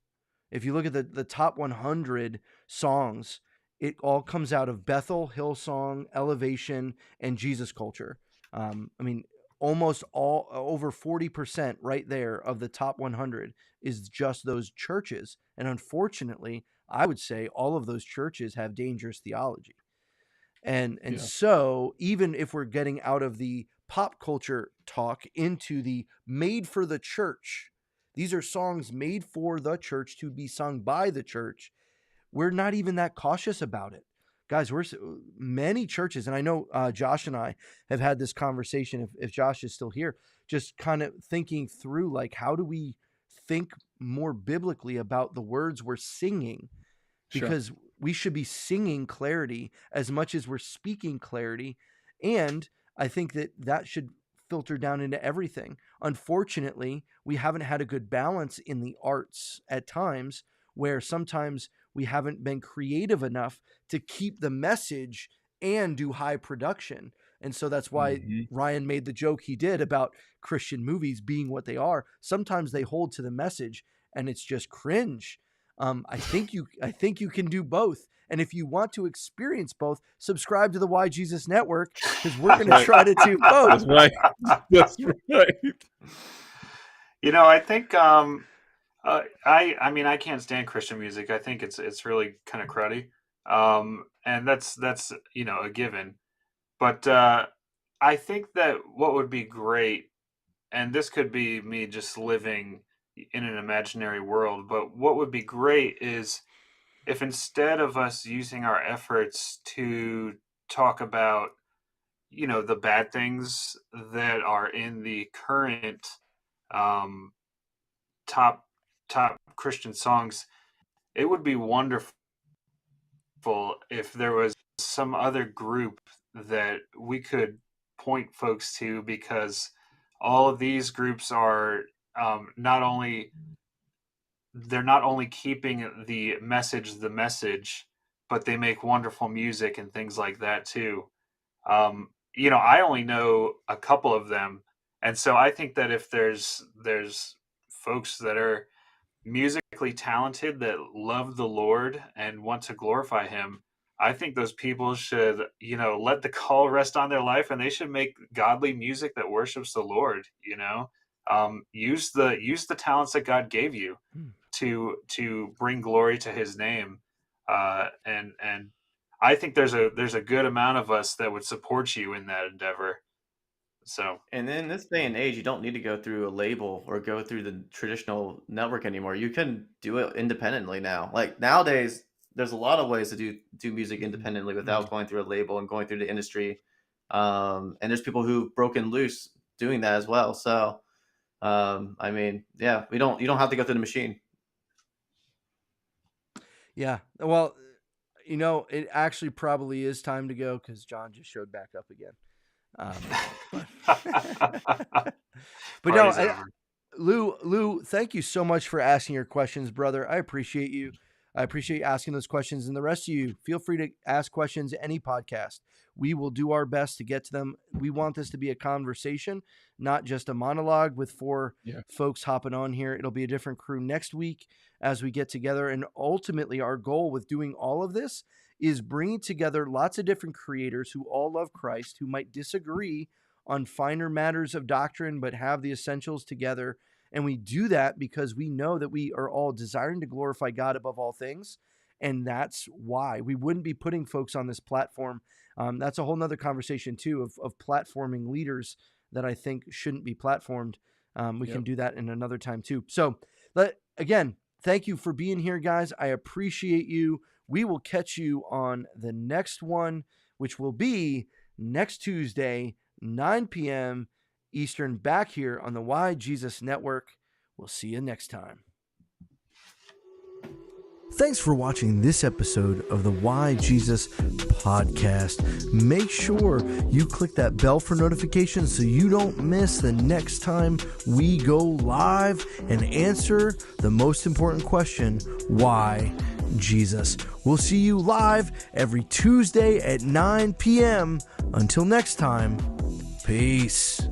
If you look at the top 100 songs, it all comes out of Bethel, Hillsong, Elevation, and Jesus Culture. I mean, almost all, over 40% right there of the top 100 is just those churches. And unfortunately, I would say all of those churches have dangerous theology. And so even if we're getting out of the pop culture talk into the made for the church, these are songs made for the church to be sung by the church. We're not even that cautious about it. Guys, many churches, and I know Josh and I have had this conversation, if Josh is still here, just kind of thinking through, like, how do we think more biblically about the words we're singing? Because we should be singing clarity as much as we're speaking clarity. And I think that should filter down into everything. Unfortunately, we haven't had a good balance in the arts at times, where sometimes we haven't been creative enough to keep the message and do high production. And so that's why Ryan made the joke he did about Christian movies being what they are. Sometimes they hold to the message and it's just cringe. I think you can do both. And if you want to experience both, subscribe to the Why Jesus Network, because we're going to try to do both. That's right. That's right. You know, I think I mean, I can't stand Christian music. I think it's really kind of cruddy, and that's a given. But I think that what would be great, and this could be me just living in an imaginary world, but what would be great is if instead of us using our efforts to talk about, the bad things that are in the current top Christian songs, it would be wonderful if there was some other group that we could point folks to, because all of these groups are not only keeping the message, but they make wonderful music and things like that too. I only know a couple of them, and so I think that if there's folks that are musically talented that love the Lord and want to glorify Him, I think those people should, let the call rest on their life, and they should make godly music that worships the Lord. Use the talents that God gave you to bring glory to His name, and I think there's a good amount of us that would support you in that endeavor. So, and in this day and age, you don't need to go through a label or go through the traditional network anymore. You can do it independently now. Like nowadays, there's a lot of ways to do music independently without going through a label and going through the industry And there's people who've broken loose doing that as well. So, I mean, yeah, you don't have to go through the machine. Yeah. Well, it actually probably is time to go because John just showed back up again. But no, Lou, thank you so much for asking your questions, brother. I appreciate you. I appreciate you asking those questions. And the rest of you, feel free to ask questions any podcast. We will do our best to get to them. We want this to be a conversation, not just a monologue with four folks hopping on here. It'll be a different crew next week as we get together. And ultimately, our goal with doing all of this is bringing together lots of different creators who all love Christ, who might disagree on finer matters of doctrine, but have the essentials together. And we do that because we know that we are all desiring to glorify God above all things. And that's why we wouldn't be putting folks on this platform. That's a whole nother conversation too of platforming leaders that I think shouldn't be platformed. We can do that in another time too. So again, thank you for being here, guys. I appreciate you. We will catch you on the next one, which will be next Tuesday, 9 p.m. Eastern, back here on the Why Jesus Network. We'll see you next time. Thanks for watching this episode of the Why Jesus podcast. Make sure you click that bell for notifications so you don't miss the next time we go live and answer the most important question, why Jesus? We'll see you live every Tuesday at 9 p.m. Until next time, peace.